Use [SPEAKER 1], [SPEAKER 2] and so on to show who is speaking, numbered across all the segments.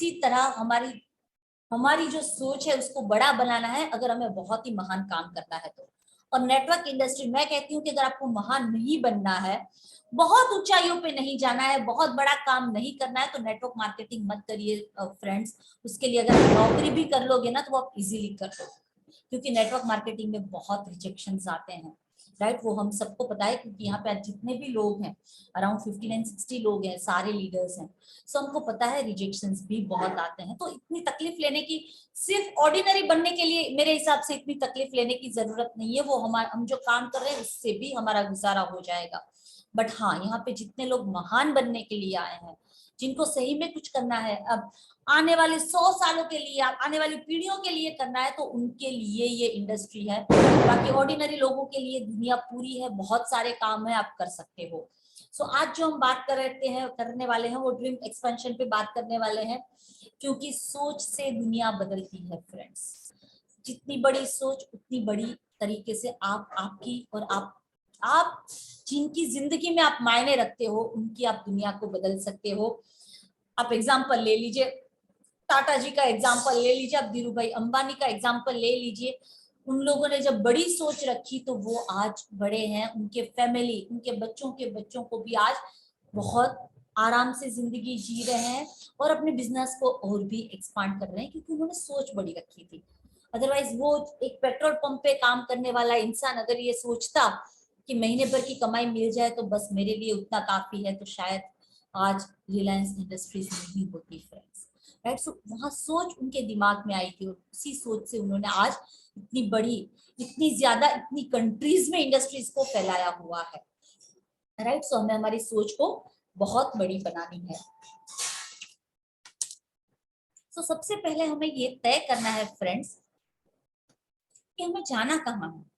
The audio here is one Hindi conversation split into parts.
[SPEAKER 1] उसी तरह हमारी हमारी जो सोच है उसको बड़ा बनाना है, अगर हमें बहुत ही महान काम करना है तो। और नेटवर्क इंडस्ट्री, मैं कहती हूँ कि अगर आपको महान नहीं बनना है, बहुत ऊंचाइयों पे नहीं जाना है, बहुत बड़ा काम नहीं करना है, तो नेटवर्क मार्केटिंग मत करिए फ्रेंड्स। उसके लिए अगर आप नौकरी भी कर लोगे ना तो आप इजीली कर लोगे, क्योंकि नेटवर्क मार्केटिंग में बहुत रिजेक्शन आते हैं, राइट। वो हम सबको पता है, क्योंकि यहाँ पे आज जितने भी लोग हैं, अराउंड 59-60 लोग हैं, सारे लीडर्स हैं, सो हमको पता है रिजेक्शंस भी बहुत आते हैं। तो इतनी तकलीफ लेने की, सिर्फ ऑर्डिनरी बनने के लिए मेरे हिसाब से इतनी तकलीफ लेने की जरूरत नहीं है। वो हम जो काम कर रहे हैं उससे भी हमारा गुजारा हो जाएगा। बट हाँ, यहाँ पे जितने लोग महान बनने के लिए आए हैं, जिनको सही में कुछ करना है, अब आने वाले 100 सालों के लिए, आने वाली पीढ़ियों के लिए करना है, तो उनके लिए ये इंडस्ट्री है। बाकी ऑर्डिनरी लोगों के लिए दुनिया पूरी है, बहुत सारे काम है, आप कर सकते हो। सो आज जो हम बात करने वाले हैं वो ड्रीम एक्सपेंशन पे बात करने वाले हैं, क्योंकि सोच से दुनिया बदलती है फ्रेंड्स। जितनी बड़ी सोच उतनी बड़ी तरीके से आपकी और आप जिनकी जिंदगी में आप मायने रखते हो उनकी आप दुनिया को बदल सकते हो। आप एग्जाम्पल ले लीजिए, टाटा जी का एग्जाम्पल ले लीजिए, आप धीरू भाई अंबानी का एग्जाम्पल ले लीजिए। उन लोगों ने जब बड़ी सोच रखी तो वो आज बड़े हैं, उनके फैमिली, उनके बच्चों के बच्चों को भी आज बहुत आराम से जिंदगी जी रहे हैं और अपने बिजनेस को और भी एक्सपांड कर रहे हैं, क्योंकि उन्होंने सोच बड़ी रखी थी। अदरवाइज वो एक पेट्रोल पंप पे काम करने वाला इंसान अगर ये सोचता कि महीने भर की कमाई मिल जाए तो बस मेरे लिए उतना काफी है, तो शायद आज रिलायंस इंडस्ट्रीज नहीं होती फ्रेंड्स, राइट। सो वहां सोच उनके दिमाग में आई थी और उसी सोच से उन्होंने आज इतनी बड़ी, इतनी ज्यादा, इतनी कंट्रीज में इंडस्ट्रीज को फैलाया हुआ है, राइट। सो हमें हमारी सोच को बहुत बड़ी बनानी है। सो सबसे पहले हमें ये तय करना है फ्रेंड्स कि हमें जाना कहाँ है।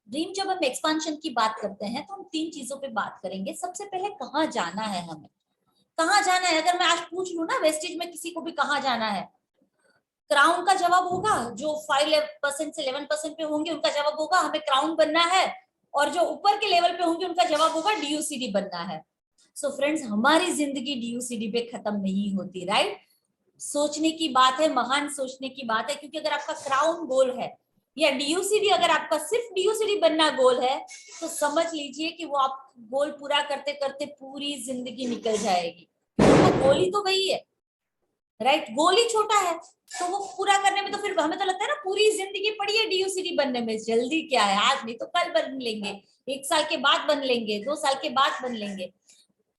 [SPEAKER 1] ड्रीम, जब हम एक्सपांशन की बात करते हैं तो हम 3 चीजों पे बात करेंगे। सबसे पहले कहाँ जाना है हमें, कहाँ जाना है। अगर मैं आज पूछ लूं ना वेस्टेज में किसी को भी कहाँ जाना है, क्राउन का जवाब होगा, जो 5% से 11% पे होंगे उनका जवाब होगा हमें क्राउन बनना है, और जो ऊपर के लेवल पे होंगे उनका जवाब होगा डीयूसीडी बनना है। सो फ्रेंड्स, हमारी जिंदगी डीयूसीडी पे खत्म नहीं होती, राइट। सोचने की बात है, महान सोचने की बात है, क्योंकि अगर आपका क्राउन गोल है या डीयूसीडी, अगर आपका सिर्फ डीयूसीडी बनना गोल है, तो समझ लीजिए कि वो आप गोल पूरा करते करते पूरी जिंदगी निकल जाएगी। तो गोल ही तो वही है, राइट। गोल ही छोटा है तो वो पूरा करने में तो फिर हमें तो लगता है ना पूरी जिंदगी पड़ी है डीयूसीडी बनने में, जल्दी क्या है, आज नहीं तो कल बन लेंगे, 1 साल के बाद बन लेंगे, 2 साल के बाद बन लेंगे।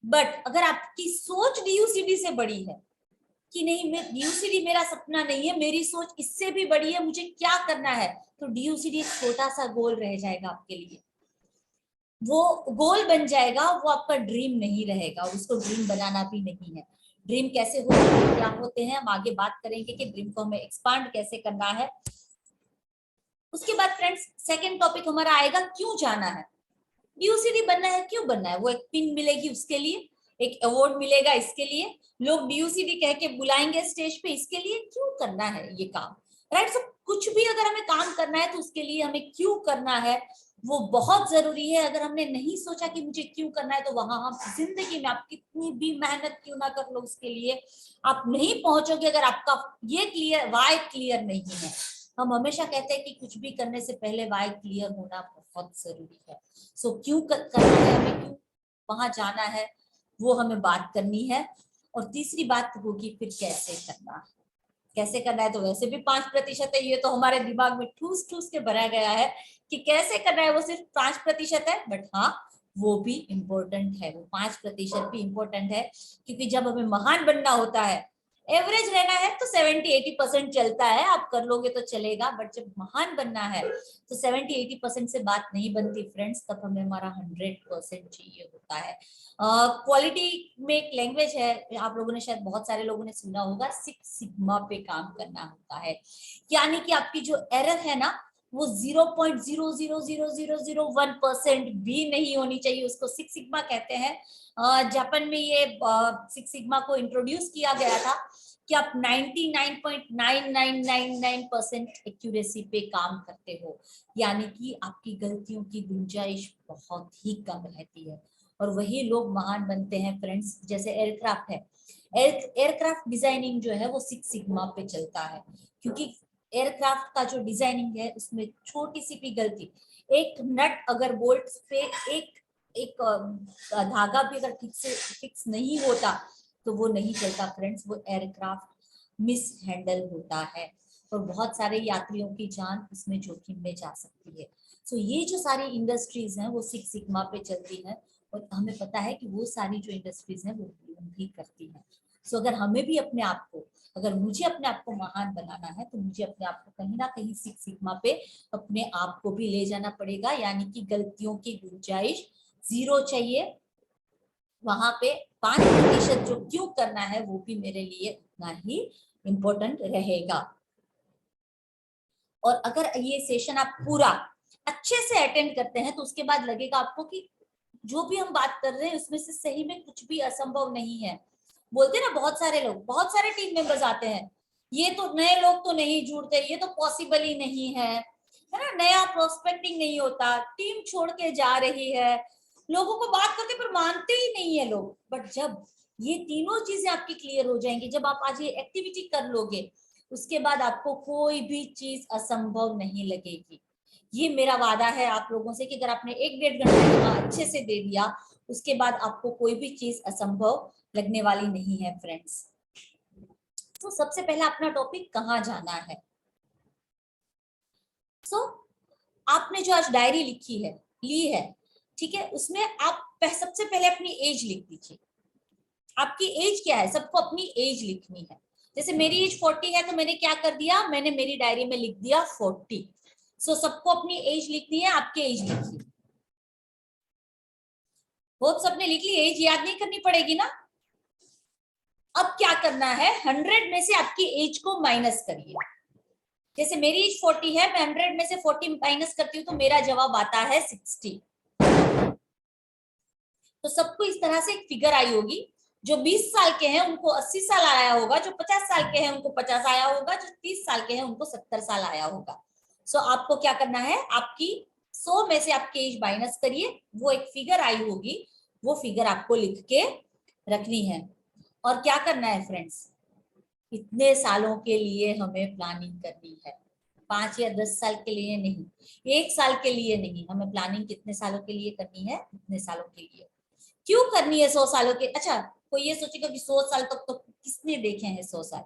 [SPEAKER 1] बट अगर आपकी सोच डीयूसीडी से बड़ी है कि नहीं, मैं डीयूसीडी मेरा सपना नहीं है, मेरी सोच इससे भी बड़ी है, मुझे क्या करना है, तो डीयूसीडी एक छोटा सा गोल रह जाएगा आपके लिए। वो गोल बन जाएगा, वो आपका ड्रीम नहीं रहेगा, उसको ड्रीम बनाना भी नहीं है। ड्रीम कैसे होते हैं, क्या होते हैं, हम आगे बात करेंगे कि ड्रीम को हमें एक्सपांड कैसे करना है। उसके बाद फ्रेंड्स सेकंड टॉपिक हमारा आएगा क्यों जाना है। डीयूसीडी बनना है, क्यों बनना है, वो एक पिन मिलेगी उसके लिए, एक अवार्ड मिलेगा इसके लिए, लोग डीयूसीडी कह के बुलाएंगे स्टेज पे, इसके लिए क्यों करना है ये काम, राइट। सब कुछ भी अगर हमें काम करना है तो उसके लिए हमें क्यों करना है वो बहुत जरूरी है। अगर हमने नहीं सोचा कि मुझे क्यों करना है तो वहां हम जिंदगी में आप कितनी भी मेहनत क्यों ना कर लो उसके लिए आप नहीं पहुंचोगे, अगर आपका ये क्लियर वाई क्लियर नहीं है। हम हमेशा कहते हैं कि कुछ भी करने से पहले वाई क्लियर होना बहुत जरूरी है। सो क्यों करना है हमें, क्यों वहां जाना है, वो हमें बात करनी है। और तीसरी बात होगी फिर कैसे करना है। कैसे करना है तो वैसे भी 5% है, ये तो हमारे दिमाग में ठूस ठूस के भरा गया है कि कैसे करना है, वो सिर्फ 5% है। बट हाँ, वो भी इम्पोर्टेंट है, वो 5% भी इम्पोर्टेंट है, क्योंकि जब हमें महान बनना होता है, एवरेज रहना है तो 70-80% चलता है, आप कर लोगे तो चलेगा। बट जब महान बनना है तो 70-80% से बात नहीं बनती फ्रेंड्स, तब हमें हमारा 100% चाहिए होता है। क्वालिटी में एक लैंग्वेज है, आप लोगों ने शायद बहुत सारे लोगों ने सुना होगा, 6 सिग्मा पे काम करना होता है। यानी कि आपकी जो एरर है ना वो 0.0000001% भी नहीं होनी चाहिए, उसको 6 सिग्मा कहते हैं। जापान में ये 6 सिग्मा को इंट्रोड्यूस किया गया था कि आप 99.9999% एक्यूरेसी पे काम करते हो, यानी कि आपकी गलतियों की गुंजाइश बहुत ही कम रहती है। और वही लोग महान बनते हैं फ्रेंड्स। जैसे एयरक्राफ्ट है, एयरक्राफ्ट डिजाइनिंग जो है वो सिक्स सिग्मा पे चलता है, क्योंकि एयरक्राफ्ट का जो डिजाइनिंग है उसमें छोटी सी भी गलती, एक नट अगर बोल्ट पे एक एक धागा भी अगर ठीक से फिक्स नहीं होता तो वो नहीं चलता फ्रेंड्स, वो एयरक्राफ्ट मिस हैंडल होता है और बहुत सारे यात्रियों की जान इसमें जोखिम में जा सकती है। सो ये जो सारी इंडस्ट्रीज हैं वो सिक्स सिग्मा पे चलती हैं और हमें पता है कि वो सारी जो इंडस्ट्रीज हैं वो भी करती हैं। सो अगर हमें भी अपने आप को, अगर मुझे अपने आप को महान बनाना है तो मुझे अपने आप को कहीं ना कहीं सिक्स सिग्मा पे अपने आप को भी ले जाना पड़ेगा, यानी कि गलतियों की गुंजाइश 0 चाहिए। वहां पे 5% जो क्यों करना है वो भी मेरे लिए उतना ही इम्पोर्टेंट रहेगा। और अगर ये सेशन आप पूरा अच्छे से अटेंड करते हैं तो उसके बाद लगेगा आपको कि जो भी हम बात कर रहे हैं उसमें से सही में कुछ भी असंभव नहीं है। बोलते ना बहुत सारे लोग, बहुत सारे टीम मेंबर्स आते हैं, ये तो नए लोग तो नहीं जुड़ते, ये तो पॉसिबल ही नहीं है ना, नया प्रोस्पेक्टिंग नहीं होता, टीम छोड़ के जा रही है, लोगों को बात करते पर मानते ही नहीं है लोग। बट जब ये तीनों चीजें आपकी क्लियर हो जाएंगी, जब आप आज ये एक्टिविटी कर लोगे, उसके बाद आपको कोई भी चीज असंभव नहीं लगेगी। ये मेरा वादा है आप लोगों से कि अगर आपने 1-1.5 घंटा अच्छे से दे दिया उसके बाद आपको कोई भी चीज असंभव लगने वाली नहीं है फ्रेंड्स। तो सबसे पहला अपना टॉपिक कहाँ जाना है। सो आपने जो आज डायरी लिखी है, ली है, ठीक है, उसमें आप सबसे पहले अपनी एज लिख दीजिए। आपकी एज क्या है, सबको अपनी एज लिखनी है। जैसे मेरी एज 40 है तो मैंने क्या कर दिया, मैंने मेरी डायरी में लिख दिया 40। सो सबको अपनी एज लिखनी है, आपकी एज लिखिए। होप सबने लिख ली, एज याद नहीं करनी पड़ेगी ना। अब क्या करना है, 100 में से आपकी एज को माइनस करिए। जैसे मेरी एज 40 है, मैं 100 में से 40 माइनस करती हूँ तो मेरा जवाब आता है 60। तो सबको इस तरह से एक फिगर आई होगी, जो 20 साल के हैं उनको 80 साल आया होगा, जो 50 साल के हैं उनको 50 आया होगा, जो 30 साल के हैं उनको 70 साल आया होगा। सो आपको क्या करना है, आपकी 100 में से आपकी एज माइनस करिए, वो एक फिगर आई होगी, वो फिगर आपको लिख के रखनी है। और क्या करना है फ्रेंड्स, इतने सालों के लिए हमें प्लानिंग करनी है, 5 या 10 साल के लिए नहीं, 1 साल के लिए नहीं, हमें प्लानिंग कितने सालों के लिए करनी है, इतने सालों के लिए। क्यों करनी है 100 सालों के, अच्छा कोई ये सोचेगा कि 100 साल तक तो किसने देखे हैं 100 साल।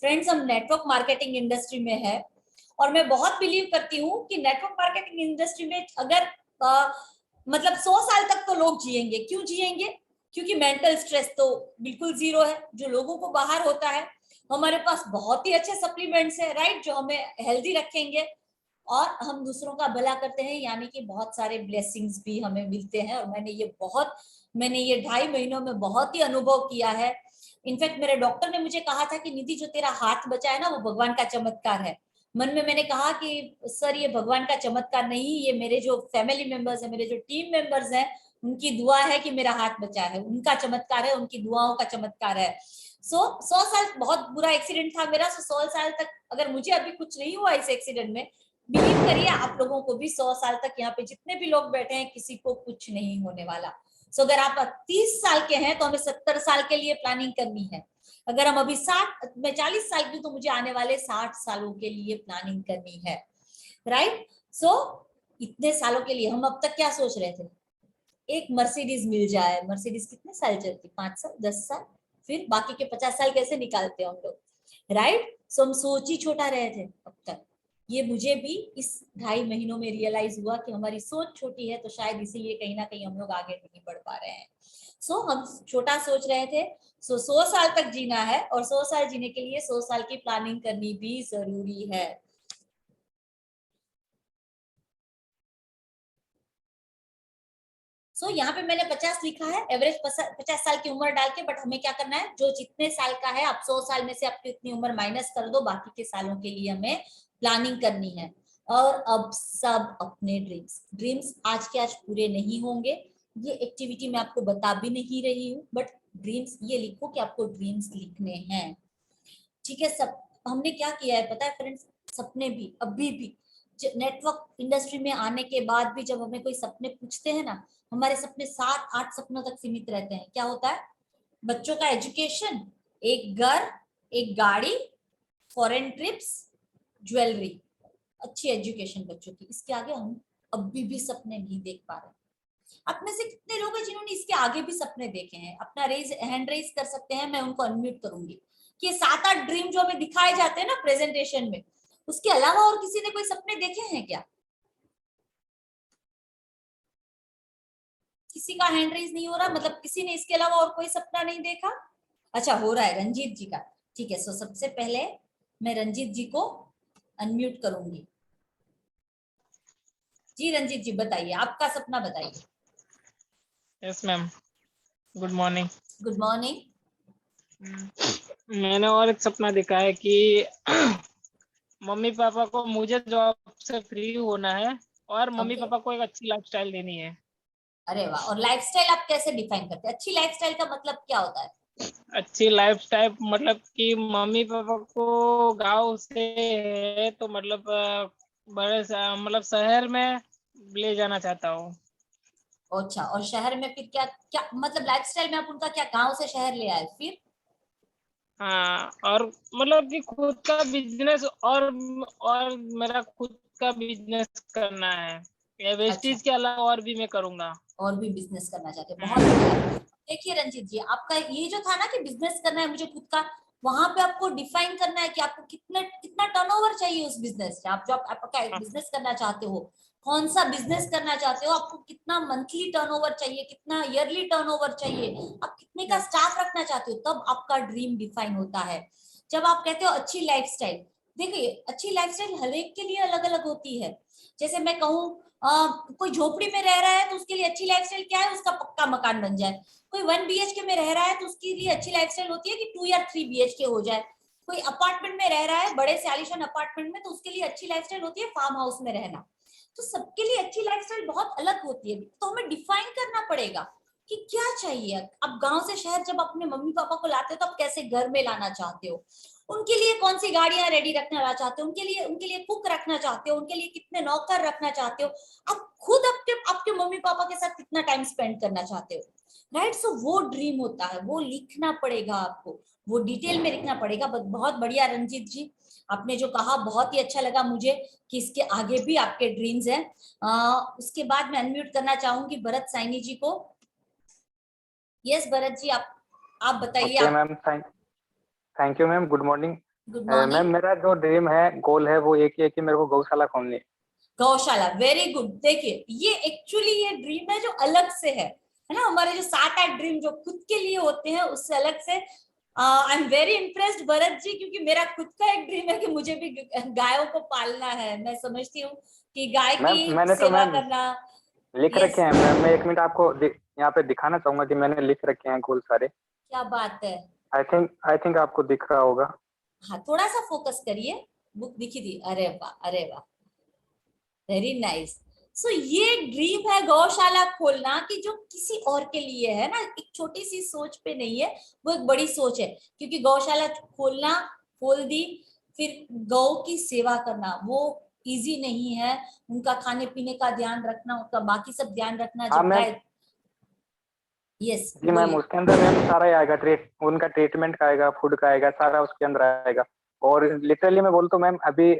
[SPEAKER 1] फ्रेंड्स हम नेटवर्क मार्केटिंग इंडस्ट्री में है और मैं बहुत बिलीव करती हूँ कि नेटवर्क मार्केटिंग इंडस्ट्री में अगर मतलब 100 साल तक तो लोग जिएंगे। क्यों जिएंगे, क्योंकि मेंटल स्ट्रेस तो बिल्कुल 0 है जो लोगों को बाहर होता है। हमारे पास बहुत ही अच्छे सप्लीमेंट्स है, राइट, जो हमें हेल्दी रखेंगे और हम दूसरों का भला करते हैं, यानी कि बहुत सारे ब्लेसिंग्स भी हमें मिलते हैं। और मैंने ये 2.5 महीनों में बहुत ही अनुभव किया है। इनफैक्ट मेरे डॉक्टर ने मुझे कहा था कि निधि जो तेरा हाथ बचा है ना वो भगवान का चमत्कार है। मन में मैंने कहा कि सर ये भगवान का चमत्कार नहीं, ये मेरे जो फैमिली मेंबर्स है, मेरे जो टीम मेंबर्स हैं, उनकी दुआ है कि मेरा हाथ बचा है, उनका चमत्कार है, उनकी दुआओं का चमत्कार है। 100 साल बहुत बुरा एक्सीडेंट था मेरा, 100 साल तक अगर मुझे अभी कुछ नहीं हुआ इस एक्सीडेंट में, बिलीव करिए आप लोगों को भी 100 साल तक, यहाँ पे जितने भी लोग बैठे हैं किसी को कुछ नहीं होने वाला। सो अगर आप 30 साल के हैं तो हमें 70 साल के लिए प्लानिंग करनी है। अगर हम अभी 60, मैं 40 साल की, तो मुझे आने वाले 60 सालों के लिए प्लानिंग करनी है, राइट। सो इतने सालों के लिए हम अब तक क्या सोच रहे थे, एक मर्सिडीज मिल जाए। मर्सिडीज कितने साल चलती, 5 साल 10 साल, फिर बाकी के 50 साल कैसे निकालते हैं हम लोग, राइट। सो हम सोच ही छोटा रहे थे अब तक। ये मुझे भी इस 2.5 महीनों में रियलाइज हुआ कि हमारी सोच छोटी है, तो शायद इसीलिए कहीं ना कहीं हम लोग आगे नहीं बढ़ पा रहे हैं। सो हम छोटा सोच रहे थे। 100 साल तक जीना है और 100 साल जीने के लिए 100 साल की प्लानिंग करनी भी जरूरी है। यहाँ पे मैंने 50 लिखा है, एवरेज 50 साल की उम्र डाल के। बट हमें क्या करना है, जो जितने साल का है आप 100 साल में से आपकी इतनी उम्र माइनस कर दो, बाकी के सालों के लिए हमें प्लानिंग करनी है। और अब सब अपने ड्रीम्स आज के आज पूरे नहीं होंगे, ये एक्टिविटी मैं आपको बता भी नहीं रही हूँ, बट ड्रीम्स ये लिखो कि आपको ड्रीम्स लिखने हैं, ठीक है। सब हमने क्या किया है पता है फ्रेंड्स, सपने भी अभी भी नेटवर्क इंडस्ट्री में आने के बाद भी जब हमें कोई सपने पूछते हैं ना, हमारे सपने 7-8 सपनों तक सीमित रहते हैं। क्या होता है? बच्चों का एजुकेशन, एक घर, एक गाड़ी, फॉरेन ट्रिप्स, ज्वेलरी, अच्छी एजुकेशन बच्चों की। इसके आगे हम अभी भी सपने नहीं देख पा रहे। आप में से कितने लोग हैं जिन्होंने इसके आगे भी सपने देखे हैं? अपना हैंड रेज कर सकते हैं, मैं उनको अनम्यूट करूंगी। कि ये 7-8 ड्रीम जो हमें दिखाए जाते हैं ना प्रेजेंटेशन में, उसके अलावा और किसी ने कोई सपने देखे हैं क्या? किसी का हैंड रेज नहीं हो रहा, मतलब किसी ने इसके अलावा और कोई सपना नहीं देखा? अच्छा, हो रहा है रंजीत जी का। ठीक है, सो सबसे पहले मैं रंजीत जी को अनम्यूट करूंगी। जी रंजीत जी बताइए, आपका सपना बताइए।
[SPEAKER 2] Yes ma'am, good morning.
[SPEAKER 1] Good morning.
[SPEAKER 2] मैंने और एक सपना देखा है कि मम्मी पापा को मुझे जॉब से फ्री होना है और मम्मी
[SPEAKER 1] ओके।
[SPEAKER 2] पापा को एक अच्छी लाइफस्टाइल देनी है।
[SPEAKER 1] अरे वाह, और लाइफस्टाइल आप कैसे डिफाइन करते हैं? अच्छी लाइफस्टाइल का मतलब क्या होता है?
[SPEAKER 2] अच्छी लाइफस्टाइल मतलब कि मम्मी पापा को गांव से है तो मतलब मतलब शहर में ले जाना चाहता हूँ।
[SPEAKER 1] अच्छा, और शहर में फिर क्या क्या मतलब लाइफस्टाइल में आप उनका क्या गांव से शहर ले आए फिर?
[SPEAKER 2] हाँ, और मतलब कि खुद का बिजनेस और मेरा खुद का बिजनेस करना है। ये
[SPEAKER 1] अच्छा,
[SPEAKER 2] वेस्टीज के अलावा और भी मैं करूँगा।
[SPEAKER 1] और भी बिजनेस करना चाहते हैं, बहुत
[SPEAKER 2] हुँ।
[SPEAKER 1] बढ़िया। देखिए रंजीत जी, आपका ये जो था ना कि बिजनेस करना है मुझे खुद का, वहां पे आपको डिफाइन करना है कि आपको कितना कितना टर्नओवर चाहिए उस बिजनेस से। आप जो आपका
[SPEAKER 2] हाँ,
[SPEAKER 1] बिजनेस करना चाहते हो, कौन सा बिजनेस करना चाहते हो, आपको कितना मंथली टर्नओवर चाहिए, कितना ईयरली टर्नओवर चाहिए, आप कितने का स्टाफ रखना चाहते हो, तब आपका ड्रीम डिफाइन होता है। जब आप कहते हो अच्छी लाइफस्टाइल, देखिए अच्छी लाइफस्टाइल हर एक के लिए अलग अलग होती है। जैसे मैं कहूँ, कोई झोपड़ी में रह रहा है तो उसके लिए अच्छी लाइफस्टाइल क्या है? उसका पक्का मकान बन जाए। कोई 1 BHK में रह रहा है तो उसके लिए अच्छी लाइफस्टाइल होती है कि 2 या 3 BHK हो जाए। कोई अपार्टमेंट में रह रहा है, बड़े से आलीशान अपार्टमेंट में, तो उसके लिए अच्छी लाइफस्टाइल होती है फार्म हाउस में रहना। तो सबके लिए अच्छी लाइफस्टाइल बहुत अलग होती है, तो हमें डिफाइन करना पड़ेगा कि क्या चाहिए। अब गांव से शहर जब अपने मम्मी पापा को लाते हो तो आप कैसे घर में लाना चाहते हो, उनके लिए कौन सी गाड़ियां रेडी रखना चाहते हो, उनके लिए कुक रखना चाहते हो, उनके लिए कितने नौकर रखना चाहते हो, आप खुद आपके आपके मम्मी पापा के साथ कितना टाइम स्पेंड करना चाहते हो, राइट? सो वो ड्रीम होता है, वो लिखना पड़ेगा आपको, वो डिटेल में लिखना पड़ेगा। बहुत बढ़िया रंजीत जी, आपने जो कहा बहुत ही अच्छा लगा मुझे कि इसके आगे भी आपके ड्रीम्स हैं। उसके बाद मैं अनम्यूट करना चाहूंगी भरत साइनी जी को। यस भरत जी, आप बताइए
[SPEAKER 2] ओके
[SPEAKER 1] आप।
[SPEAKER 2] Ma'am, thank you ma'am, good morning.
[SPEAKER 1] Good
[SPEAKER 2] ma'am,
[SPEAKER 1] morning.
[SPEAKER 2] मेरा जो ड्रीम है, गोल है, वो एक ही है कि मेरे को गौशाला खोलनी है।
[SPEAKER 1] गौशाला, वेरी गुड। देखिए ये एक्चुअली ये ड्रीम है जो अलग से है ना? हमारे जो 7-8 ड्रीम जो खुद के लिए होते हैं उससे अलग से। I am very impressed Bharat ji, क्योंकि मेरा खुद का एक ड्रीम है कि मुझे भी गायों को पालना है। मैं समझती हूँ कि गाय
[SPEAKER 2] मैम,
[SPEAKER 1] की
[SPEAKER 2] मैंने तो
[SPEAKER 1] सेवा
[SPEAKER 2] मैम
[SPEAKER 1] करना।
[SPEAKER 2] लिख रखे
[SPEAKER 1] यस,
[SPEAKER 2] हैं मैम। मैं 1 मिनट आपको यहाँ पे दिखाना चाहूंगा कि मैंने लिख रखे हैं गोल सारे।
[SPEAKER 1] क्या बात है।
[SPEAKER 2] आई थिंक आपको दिख रहा होगा।
[SPEAKER 1] हाँ, थोड़ा सा फोकस करिए। बुक दिखी थी, अरे वाह अरे वाह, वेरी नाइस। सो ये ड्रीम है गौशाला खोलना, कि जो किसी और के लिए है ना, एक छोटी सी सोच पे नहीं है, वो एक बड़ी सोच है। क्योंकि गौशाला खोलना, खोल दी, फिर गौ की सेवा करना वो इजी नहीं है। उनका खाने पीने का ध्यान रखना, उनका बाकी सब ध्यान रखना,
[SPEAKER 2] हाँ
[SPEAKER 1] जब
[SPEAKER 2] मैम।
[SPEAKER 1] गाय। यस
[SPEAKER 2] जी मैम,
[SPEAKER 1] बोलिए।
[SPEAKER 2] उसके अंदर मैम सारा ही आएगा। उनका ट्रीटमेंट का आएगा, फूड का आएगा, सारा उसके अंदर आएगा। और लिटरली मैं बोलता हूँ मैम, अभी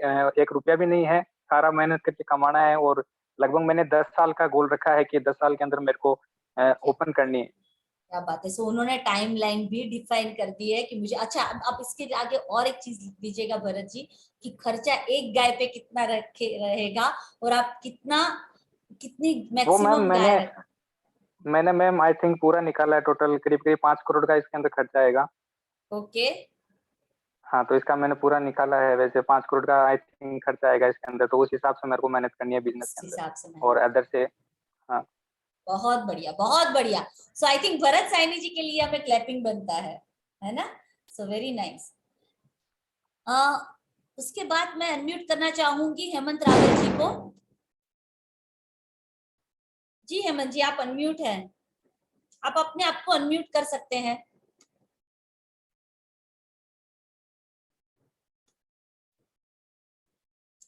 [SPEAKER 2] 1 रुपया भी नहीं है। सारा मेहनत करके कमाना है। और लगभग मैंने 10 साल का गोल रखा है कि 10 साल के अंदर मेरे को ओपन करनी है।
[SPEAKER 1] क्या बात है। सो उन्होंने टाइम लाइन भी डिफाइन कर दी है कि मुझे। अच्छा, अब आप इसके आगे और एक चीज लिख दीजिएगा भरत जी, कि खर्चा एक गाय पे कितना रखे रहेगा, और आप कितना कितनी
[SPEAKER 2] वो मैम
[SPEAKER 1] मैक्सिमम
[SPEAKER 2] मैंने
[SPEAKER 1] गाय रख।
[SPEAKER 2] मैंने मैम आई थिंक पूरा निकाला है। टोटल करीब करीब 5 करोड़ का इसके अंदर खर्चा आएगा।
[SPEAKER 1] ओके।
[SPEAKER 2] हाँ, तो इसका मैंने पूरा निकाला है। वैसे 5 करोड़ का आई थिंक खर्चा आएगा इसके अंदर। तो उस हिसाब से मेरे को मेहनत करनी है बिजनेस
[SPEAKER 1] इस
[SPEAKER 2] के अंदर।
[SPEAKER 1] हिसाब से
[SPEAKER 2] और
[SPEAKER 1] मेहनत
[SPEAKER 2] अदर
[SPEAKER 1] करनी।
[SPEAKER 2] से। हाँ।
[SPEAKER 1] बहुत बढ़िया, बहुत बढ़िया। सो आई थिंक भरत साइनी जी के लिए हमें क्लैपिंग बनता है ना? So very nice. उसके बाद मैं अनम्यूट करना चाहूंगी हेमंत रावत जी को। जी हेमंत जी, आप अनम्यूट हैं, आप अपने आप को अनम्यूट कर सकते हैं।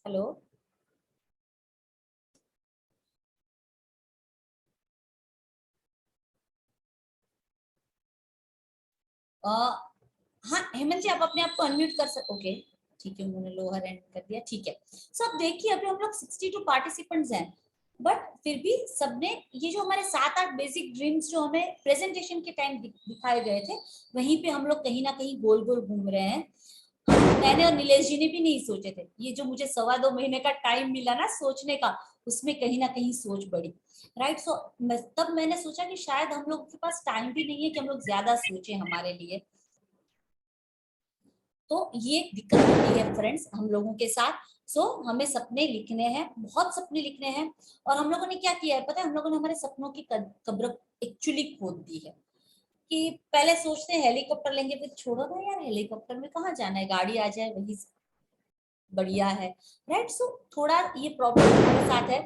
[SPEAKER 1] हेलो। हाँ हेमंत जी, आप अपने आप को अनम्यूट कर सकोगे? ठीक है, उन्होंने लोअर एंड कर दिया, ठीक है। सो अब देखिए, अभी हम लोग 62 पार्टिसिपेंट्स हैं, बट फिर भी सबने ये जो हमारे 7-8 बेसिक ड्रीम्स जो हमें प्रेजेंटेशन के टाइम दिखाए गए थे, वहीं पे हम लोग कहीं ना कहीं गोल गोल घूम रहे हैं। मैंने और नीलेश जी ने भी नहीं सोचे थे, ये जो मुझे 2.25 महीने का टाइम मिला ना सोचने का, उसमें कहीं ना कहीं सोच बढ़ी, राइट। सो तब मैंने सोचा कि शायद हम लोग के पास टाइम भी नहीं है कि हम लोग ज्यादा सोचें हमारे लिए। तो ये दिक्कत होती है फ्रेंड्स हम लोगों के साथ। सो हमें सपने लिखने हैं, बहुत सपने लिखने हैं। और हम लोगों ने क्या किया है पता है, हम लोगों ने हमारे सपनों की कब्र एक्चुअली खोद दी है। कि पहले सोचते हैं हेलीकॉप्टर लेंगे, फिर छोड़ो ना यार, हेलीकॉप्टर में कहाँ जाना है, गाड़ी आ जाए वही बढ़िया है, राइट। सो थोड़ा ये प्रॉब्लम हमारे साथ है।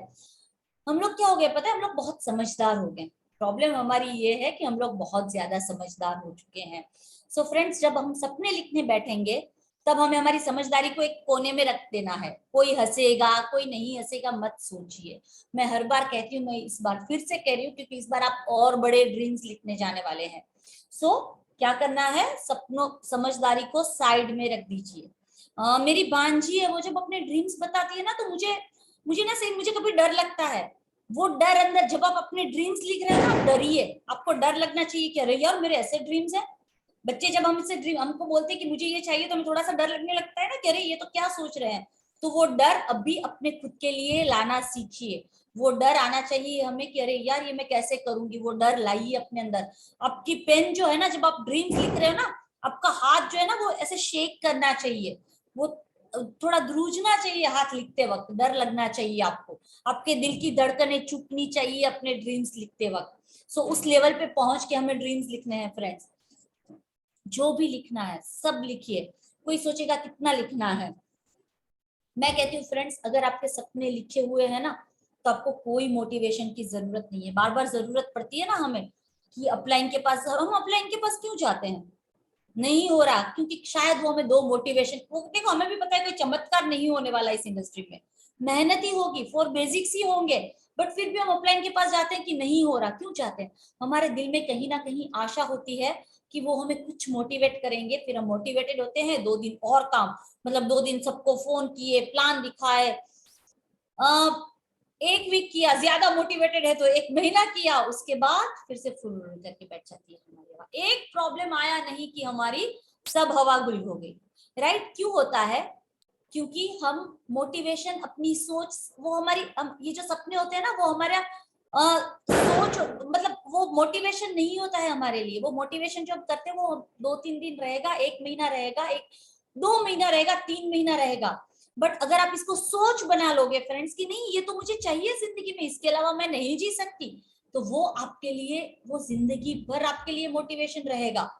[SPEAKER 1] हम लोग क्या हो गए पता है, हम लोग बहुत समझदार हो गए। प्रॉब्लम हमारी ये है कि हम लोग बहुत ज्यादा समझदार हो चुके हैं। सो फ्रेंड्स, जब हम सपने लिखने बैठेंगे, तब हमें हमारी समझदारी को एक कोने में रख देना है। कोई हंसेगा कोई नहीं हंसेगा मत सोचिए। मैं हर बार कहती हूँ, मैं इस बार फिर से कह रही हूँ, क्योंकि इस बार आप और बड़े ड्रीम्स लिखने जाने वाले हैं। सो क्या करना है, सपनों समझदारी को साइड में रख दीजिए। मेरी भांजी है, वो जब अपने ड्रीम्स बताती है ना, तो मुझे मुझे ना सही मुझे कभी डर लगता है। वो डर अंदर, जब आप अपने ड्रीम्स लिख रहे हैं ना, आप डरिए। आपको डर लगना चाहिए कि अरे यार मेरे ऐसे ड्रीम्स हैं। बच्चे जब हमसे ड्रीम हमको बोलते हैं कि मुझे ये चाहिए, तो हमें थोड़ा सा डर लगने लगता है ना कि अरे ये तो क्या सोच रहे हैं। तो वो डर अभी अपने खुद के लिए लाना सीखिए। वो डर आना चाहिए हमें कि अरे यार ये मैं कैसे करूंगी, वो डर लाइए अपने अंदर। आपकी पेन जो है ना, जब आप ड्रीम्स लिख रहे हो ना, आपका हाथ जो है ना वो ऐसे शेक करना चाहिए। वो थोड़ा ध्रुजना चाहिए हाथ लिखते वक्त, डर लगना चाहिए आपको। आपके दिल की धड़कनें चुपनी चाहिए अपने ड्रीम्स लिखते वक्त। सो उस लेवल पे पहुंच के हमें ड्रीम्स लिखने हैं फ्रेंड्स। जो भी लिखना है सब लिखिए। कोई सोचेगा कितना लिखना है। मैं कहती हूँ फ्रेंड्स, अगर आपके सपने लिखे हुए हैं ना, तो आपको कोई मोटिवेशन की जरूरत नहीं है। बार बार जरूरत पड़ती है ना हमें कि अपलाइन के पास, हम अपलाइन के पास क्यों जाते हैं? नहीं हो रहा क्योंकि शायद वो हमें दो मोटिवेशन, वो देखो हमें भी पता है कोई चमत्कार नहीं होने वाला इस इंडस्ट्री में। मेहनत ही होगी, फॉर बेसिक्स ही होंगे। बट फिर भी हम अपलाइन के पास जाते हैं कि नहीं हो रहा, क्यों जाते हैं? हमारे दिल में कहीं ना कहीं आशा होती है कि वो हमें कुछ मोटिवेट करेंगे। फिर हम मोटिवेटेड होते हैं, 2 दिन और काम, मतलब 2 दिन सबको फोन किए, प्लान दिखाए, एक वीक किया, ज्यादा मोटिवेटेड है तो 1 महीना किया, उसके बाद फिर से फुल करके बैठ जाती है हमारी हवा। एक प्रॉब्लम आया नहीं कि हमारी सब हवा गुल हो गई, राइट। क्यों होता है? क्योंकि हम मोटिवेशन अपनी सोच, वो हमारी ये जो सपने होते हैं ना, वो हमारा सोच, मतलब वो मोटिवेशन नहीं होता है हमारे लिए। वो मोटिवेशन जो हम करते हैं वो 2-3 दिन रहेगा, 1 महीना रहेगा, 2 महीना रहेगा, 3 महीना रहेगा। बट अगर आप इसको सोच बना लोगे फ्रेंड्स कि नहीं ये तो मुझे चाहिए जिंदगी में, इसके अलावा मैं नहीं जी सकती, तो वो आपके लिए, वो जिंदगी भर आपके लिए मोटिवेशन रहेगा।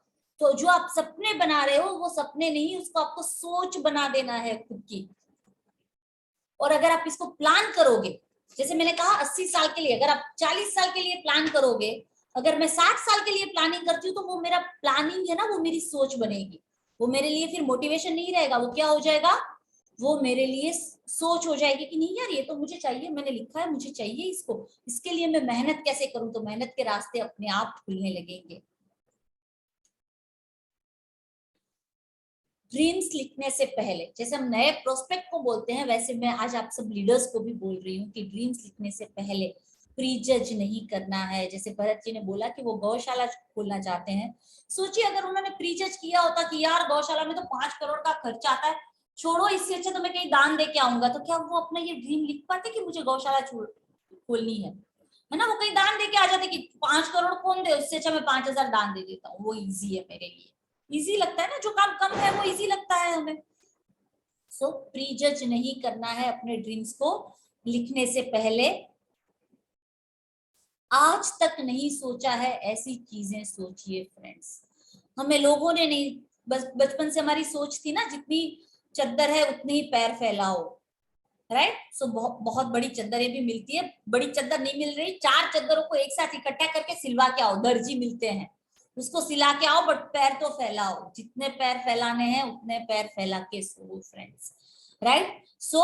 [SPEAKER 1] तो जो आप सपने बना रहे हो वो सपने नहीं, उसको आपको सोच बना देना है खुद की। और अगर आप इसको प्लान करोगे, जैसे मैंने कहा 80 साल के लिए, अगर आप 40 साल के लिए प्लान करोगे, अगर मैं 60 साल के लिए प्लानिंग करती हूँ, तो वो मेरा प्लानिंग है ना, वो मेरी सोच बनेगी। वो मेरे लिए फिर मोटिवेशन नहीं रहेगा, वो क्या हो जाएगा, वो मेरे लिए सोच हो जाएगी कि नहीं यार ये तो मुझे चाहिए, मैंने लिखा है मुझे चाहिए इसको, इसके लिए मैं मेहनत कैसे करूं, तो मेहनत के रास्ते अपने आप खुलने लगेंगे। ड्रीम्स लिखने से पहले, जैसे हम नए प्रोस्पेक्ट को बोलते हैं, वैसे मैं आज आप सब लीडर्स को भी बोल रही हूँ कि ड्रीम्स लिखने से पहले प्री जज नहीं करना है। जैसे भरत जी ने बोला कि वो गौशाला खोलना चाहते हैं, सोचिए अगर उन्होंने प्री जज किया होता कि यार गौशाला में तो 5 करोड़ का खर्चा आता है, छोड़ो इससे अच्छा तो मैं कहीं दान दे के आऊंगा, तो क्या वो अपना ये ड्रीम लिख पाते कि मुझे गौशाला खोलनी है ना? वो कहीं दान दे के आ जाते कि 5 करोड़ कौन दे, इससे अच्छा मैं 5,000 दान दे देता हूँ, वो इजी है मेरे लिए। इजी लगता है ना, जो काम कम है वो इजी लगता है हमें। सो प्री जज नहीं करना है अपने ड्रीम्स को लिखने से पहले। आज तक नहीं सोचा है ऐसी चीजें सोचिए फ्रेंड्स। हमें लोगों ने नहीं, बस बचपन से हमारी सोच थी ना, जितनी चद्दर है उतने ही पैर फैलाओ, राइट। सो बहुत बड़ी चद्दरें भी मिलती है, बड़ी चद्दर नहीं मिल रही, 4 चद्दरों को एक साथ इकट्ठा करके सिलवा के आओ, दर्जी मिलते हैं, उसको सिला के आओ, बट पैर तो फैलाओ, जितने पैर फैलाने हैं उतने पैर फैला के सो फ्रेंड्स, राइट। सो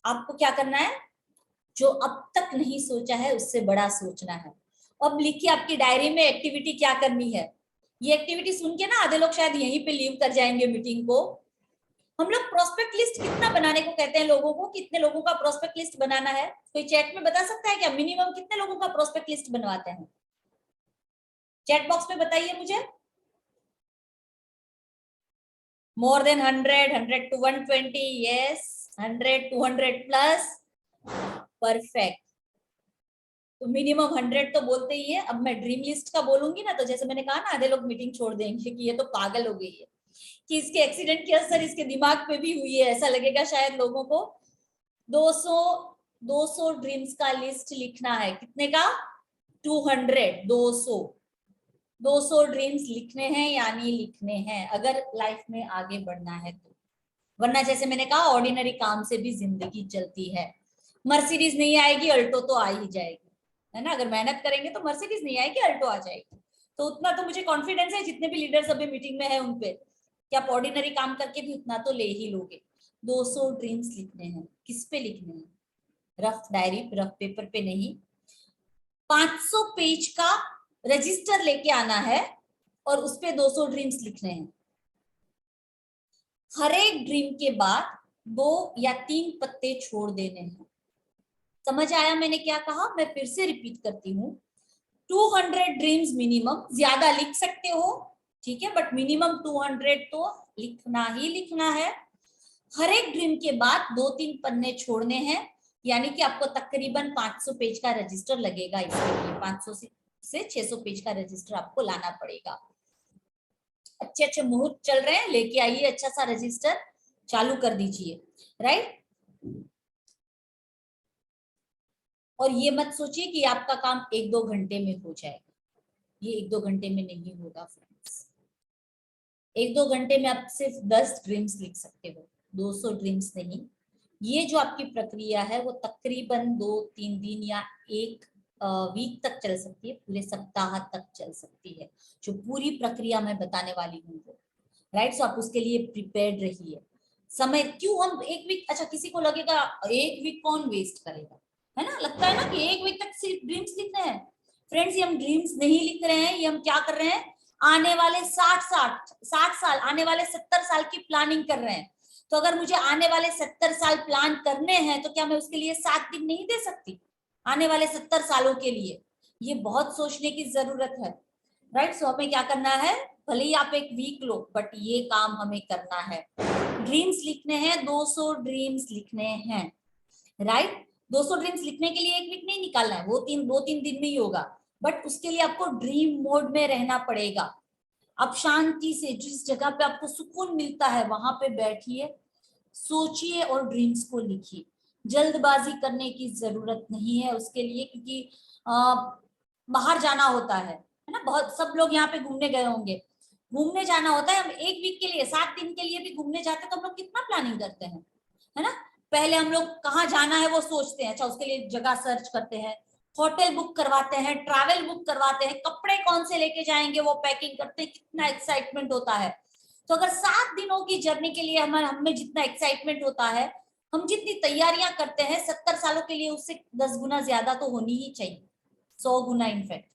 [SPEAKER 1] आपको क्या करना है, जो अब तक नहीं सोचा है उससे बड़ा सोचना है। अब लिखिए आपकी डायरी में एक्टिविटी क्या करनी है, ये एक्टिविटी सुन के ना आधे लोग शायद यहीं पे लीव कर जाएंगे मीटिंग को। हम लोग प्रोस्पेक्ट लिस्ट कितना बनाने को कहते हैं लोगों को, कितने लोगों का प्रोस्पेक्ट लिस्ट बनाना है? कोई चैट में बता सकता है क्या मिनिमम कितने लोगों का प्रोस्पेक्ट लिस्ट बनवाते हैं? चैट बॉक्स में बताइए मुझे। More than 100, 100 to 120, yes 100, 200 plus, perfect. तो मिनिमम 100 तो बोलते ही है। अब मैं ड्रीम लिस्ट का बोलूंगी ना, तो जैसे मैंने कहा ना आधे लोग मीटिंग छोड़ देंगे कि ये तो पागल हो गई है, कि इसके एक्सीडेंट की असर इसके दिमाग पे भी हुई है, ऐसा लगेगा शायद लोगों को। 200 ड्रीम्स का लिस्ट लिखना है। कितने का? 200, 200 ड्रीम्स लिखने हैं, यानी लिखने हैं अगर लाइफ में आगे बढ़ना है तो। वरना जैसे मैंने कहा ऑर्डिनरी काम से भी जिंदगी चलती है। मर्सिडीज नहीं आएगी, अल्टो तो आ ही जाएगी, है ना। अगर मेहनत करेंगे तो मर्सिडीज नहीं आएगी, अल्टो आ जाएगी। तो उतना तो मुझे कॉन्फिडेंस है जितने भी लीडर्स अभी मीटिंग में है उनपे, कि आप ऑर्डिनरी काम करके भी उतना तो ले ही लोगे। 200 ड्रीम्स लिखने हैं। किस पे लिखने हैं? रफ डायरी, रफ पेपर पे नहीं। 500 पेज का रजिस्टर लेके आना है और उस पे 200 ड्रीम्स लिखने हैं। हर एक ड्रीम के बाद 2 या 3 पत्ते छोड़ देने हैं। समझ आया मैंने क्या कहा? मैं फिर से रिपीट करती हूँ। 200 ड्रीम्स मिनिमम, ज्यादा लिख सकते हो ठीक है, बट मिनिमम 200 तो लिखना ही लिखना है। हर एक ड्रीम के बाद 2-3 पन्ने छोड़ने हैं, यानी कि आपको तकरीबन 500 पेज का रजिस्टर लगेगा। इसके लिए 500 से 600 पेज का रजिस्टर आपको लाना पड़ेगा। अच्छे अच्छे मुहूर्त चल रहे हैं, लेके आइए अच्छा सा रजिस्टर, चालू कर दीजिए, राइट। और ये मत सोचिए कि आपका काम 1-2 घंटे में हो जाएगा, ये 1-2 घंटे में नहीं होगा फ्रेंड्स। 1-2 घंटे में आप सिर्फ 10 ड्रीम्स लिख सकते हो, 200 ड्रीम्स नहीं। ये जो आपकी प्रक्रिया है वो तकरीबन 2-3 दिन या 1 वीक तक चल सकती है, पूरे सप्ताह तक चल सकती है, जो पूरी प्रक्रिया मैं बताने वाली हूँ वो, राइट। सो आप उसके लिए प्रिपेयर्ड रहिए। समय क्यों हम 1 वीक, अच्छा किसी को लगेगा 1 वीक कौन वेस्ट करेगा, है ना, लगता है ना कि 1 वीक तक सिर्फ ड्रीम्स लिखने हैं। फ्रेंड्स ये हम ड्रीम्स नहीं लिख रहे हैं, ये हम क्या कर रहे हैं, आने वाले 60 साल, आने वाले 70 साल की प्लानिंग कर रहे हैं। तो अगर मुझे आने वाले 70 साल प्लान करने हैं तो क्या मैं उसके लिए 7 दिन नहीं दे सकती? आने वाले 70 सालों के लिए ये बहुत सोचने की जरूरत है, राइट। सो हमें क्या करना है, भले ही आप 1 वीक लो, बट ये काम हमें करना है। ड्रीम्स लिखने हैं, 200 ड्रीम्स लिखने हैं, राइट। 200 ड्रीम्स लिखने के लिए 1 वीक नहीं निकालना है, वो 2-3 दिन में ही होगा, बट उसके लिए आपको ड्रीम मोड में रहना पड़ेगा। आप शांति से, जिस जगह पे आपको सुकून मिलता है वहां पे बैठिए, सोचिए और ड्रीम्स को लिखिए। जल्दबाजी करने की जरूरत नहीं है उसके लिए, क्योंकि बाहर जाना होता है ना। बहुत सब लोग यहाँ पे घूमने गए होंगे, घूमने जाना होता है। हम 1 वीक के लिए, 7 दिन के लिए भी घूमने जाते हैं तो हम लोग कितना प्लानिंग करते हैं, है ना। पहले हम लोग कहाँ जाना है वो सोचते हैं, अच्छा उसके लिए जगह सर्च करते हैं, होटल बुक करवाते हैं, ट्रैवल बुक करवाते हैं, कपड़े कौन से लेके जाएंगे वो पैकिंग करते हैं, कितना एक्साइटमेंट होता है। तो अगर 7 दिनों की जर्नी के लिए हमें जितना एक्साइटमेंट होता है, हम जितनी तैयारियां करते हैं 70 सालों के लिए, उससे 10 गुना ज्यादा तो होनी ही चाहिए, 100 गुना इनफैक्ट,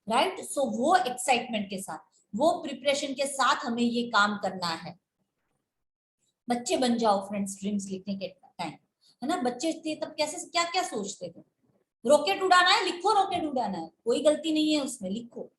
[SPEAKER 1] राइट। सो वो एक्साइटमेंट के साथ, वो प्रिपरेशन के साथ हमें ये काम करना है। बच्चे बन जाओ फ्रेंड्स ड्रीम्स लिखने के टाइम, है ना। बच्चे थे तब कैसे क्या क्या सोचते थे, रॉकेट उड़ाना है, लिखो रॉकेट उड़ाना है, कोई गलती नहीं है उसमें, लिखो,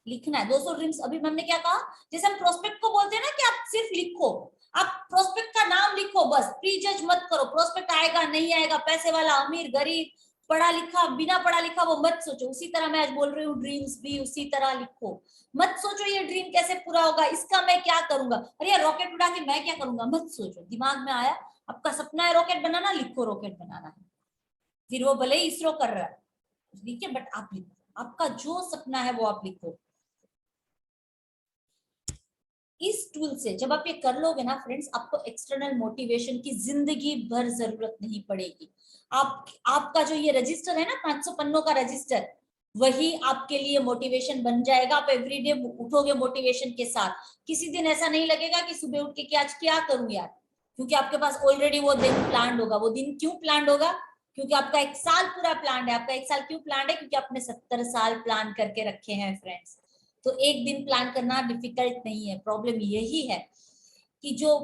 [SPEAKER 1] लिखना है 200 ड्रीम्स। अभी हमने क्या कहा, जैसे हम प्रोस्पेक्ट को बोलते हैं ना कि आप सिर्फ लिखो, आप प्रोस्पेक्ट का नाम लिखो, बस प्री जज मत करो। प्रोस्पेक्ट आएगा नहीं आएगा, पैसे वाला अमीर गरीब, पढ़ा लिखा बिना पढ़ा लिखा, वो मत सोचो। उसी तरह मैं आज बोल रही हूँ, ड्रीम्स भी उसी तरह लिखो। मत सोचो ये ड्रीम कैसे पूरा होगा, इसका मैं क्या करूंगा, अरे यार रॉकेट उड़ा के मैं क्या करूंगा, मत सोचो। दिमाग में आया आपका सपना है रॉकेट बनाना, लिखो रॉकेट बनाना है, फिर वो भले ही इसरो कर रहा है, ठीक है, बट आप लिखो, आपका जो सपना है वो आप लिखो। इस टूल से जब आप ये कर लोगे ना फ्रेंड्स, आपको एक्सटर्नल मोटिवेशन की जिंदगी भर जरूरत नहीं पड़ेगी। आपका जो ये रजिस्टर है ना, 500 पन्नों का रजिस्टर, वही आपके लिए मोटिवेशन बन जाएगा। आप एवरीडे उठोगे मोटिवेशन के साथ। किसी दिन ऐसा नहीं लगेगा कि सुबह उठ के आज क्या करूं यार, क्योंकि आपके पास ऑलरेडी वो दिन प्लान होगा। वो दिन क्यों प्लान होगा, क्योंकि आपका 1 साल पूरा प्लान है। आपका 1 साल क्यों प्लान है, क्योंकि आपने 70 साल प्लान करके रखे हैं फ्रेंड्स। तो एक दिन प्लान करना डिफिकल्ट नहीं है। प्रॉब्लम यही है कि जो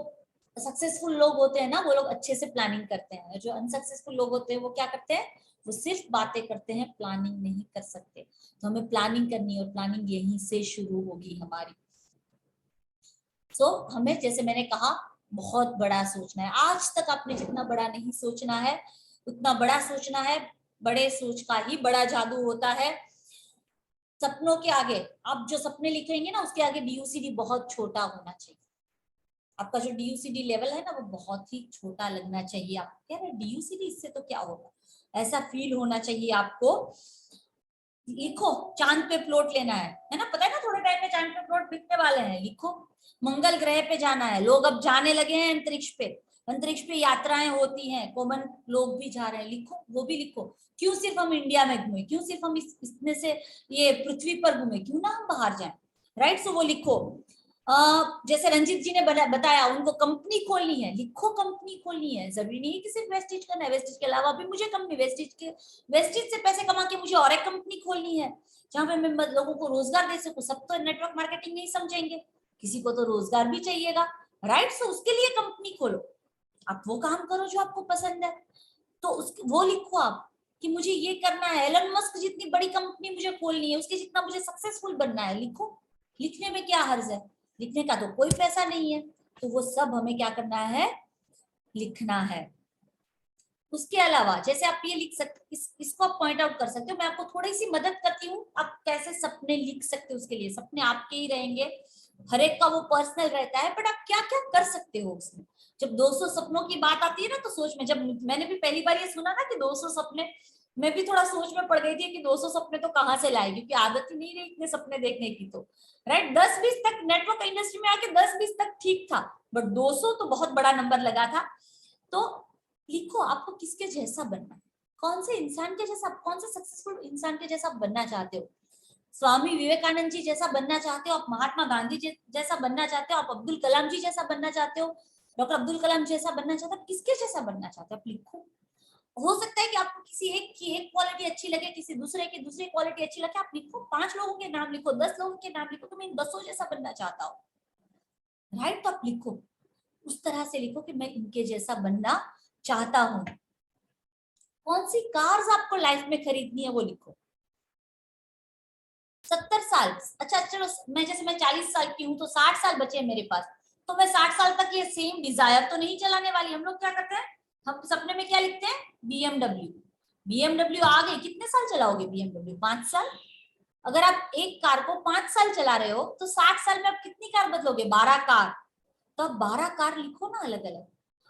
[SPEAKER 1] सक्सेसफुल लोग होते हैं ना, वो लोग अच्छे से प्लानिंग करते हैं। जो अनसक्सेसफुल लोग होते हैं वो क्या करते हैं, वो सिर्फ बातें करते हैं, प्लानिंग नहीं कर सकते। तो हमें प्लानिंग करनी है और प्लानिंग यहीं से शुरू होगी हमारी। हमें, जैसे मैंने कहा, बहुत बड़ा सोचना है। आज तक आपने जितना बड़ा नहीं सोचना है उतना बड़ा सोचना है। बड़े सोच का ही बड़ा जादू होता है। सपनों के आगे आप जो सपने लिखेंगे ना, उसके आगे डीयूसीडी बहुत छोटा होना चाहिए। आपका जो डीयूसीडी लेवल है ना, वो बहुत ही छोटा लगना चाहिए। आप कह रहे डीयूसीडी, इससे तो क्या होगा, ऐसा फील होना चाहिए आपको। लिखो, चांद पे प्लॉट लेना है ना, पता है ना, थोड़े टाइम में चांद पे प्लॉट बिकने वाले हैं। लिखो, मंगल ग्रह पे जाना है, लोग अब जाने लगे हैं अंतरिक्ष पे। अंतरिक्ष पे यात्राएं होती हैं, कॉमन लोग भी जा रहे हैं। लिखो, वो भी लिखो। क्यों सिर्फ हम इंडिया में घूमे, क्यों सिर्फ हम इसमें से ये पृथ्वी पर घूमे, क्यों ना हम बाहर जाएं। राइट, सो वो लिखो। जैसे रंजीत जी ने बताया, उनको कंपनी खोलनी है। लिखो, कंपनी खोलनी है। जरूरी नहीं है कि सिर्फ वेस्टेज करना है, वेस्टेज के अलावा भी मुझे कंपनी, वेस्टेज से पैसे कमा के मुझे और एक कंपनी खोलनी है जहां पे मैं लोगों को रोजगार दे सकूं। सब तो नेटवर्क मार्केटिंग नहीं समझेंगे, किसी को तो रोजगार भी चाहिएगा। राइट, सो उसके लिए कंपनी खोलो। आप वो काम करो जो आपको पसंद है। तो वो लिखो आप कि मुझे ये करना है। एलन मस्क जितनी बड़ी कंपनी मुझे खोलनी है, उसके जितना मुझे सक्सेसफुल बनना है। लिखो, लिखने में क्या हर्ज है, लिखने का तो कोई पैसा नहीं है। तो वो सब हमें क्या करना है, लिखना है। उसके अलावा जैसे आप ये लिख सकते, इसको आप पॉइंट आउट कर सकते हो। मैं आपको थोड़ी सी मदद करती हूँ, आप कैसे सपने लिख सकते हो। उसके लिए सपने आपके ही रहेंगे, हर एक का वो पर्सनल रहता है, बट आप क्या क्या कर सकते हो उसमें। जब 200 सपनों की बात आती है ना, तो सोच में, जब मैंने भी पहली बार ये सुना ना कि 200 सपने, मैं भी थोड़ा सोच में पड़ गई थी कि 200 सपने तो कहाँ से लाए, क्योंकि आदत ही नहीं रही इतने सपने देखने की। तो राइट, 10-20 तक नेटवर्क इंडस्ट्री में आके 10-20 तक ठीक था, बट 200 तो बहुत बड़ा नंबर लगा था। तो लिखो, आपको किसके जैसा बनना है, कौन से इंसान के जैसा, कौन से सक्सेसफुल इंसान के जैसा बनना चाहते हो। स्वामी विवेकानंद जी जैसा बनना चाहते हो आप, महात्मा गांधी जी जैसा बनना चाहते हो आप, अब्दुल कलाम जी जैसा बनना चाहते हो, डॉक्टर अब्दुल कलाम जैसा बनना चाहते हो, किसके जैसा बनना चाहते हो आप लिखो। हो सकता है कि आपको किसी एक की एक क्वालिटी अच्छी लगे, किसी दूसरे की दूसरी क्वालिटी अच्छी लगे। आप लिखो, 5 लोगों के नाम लिखो, 10 लोगों के नाम लिखो, तुम इन 10 जैसा बनना चाहता हो। राइट, तो आप लिखो, उस तरह से लिखो कि मैं इनके जैसा बनना चाहता हूं। कौन सी कार्स आपको लाइफ में खरीदनी है वो लिखो। 70 साल, अच्छा चलो, मैं 40 साल की हूँ, तो 60 साल बचे हैं मेरे पास। तो मैं 60 साल तक ये सेम डिजायर तो नहीं चलाने वाली। हम लोग क्या करते हैं, हम सपने में क्या लिखते हैं, बीएमडब्ल्यू। बीएमडब्ल्यू आ गई, कितने साल चलाओगे बीएमडब्ल्यू, 5 साल। अगर आप एक कार को 5 साल चला रहे हो, तो 60 साल में आप कितनी कार बदलोगे, 12 कार। तो आप 12 कार लिखो ना अलग अलग।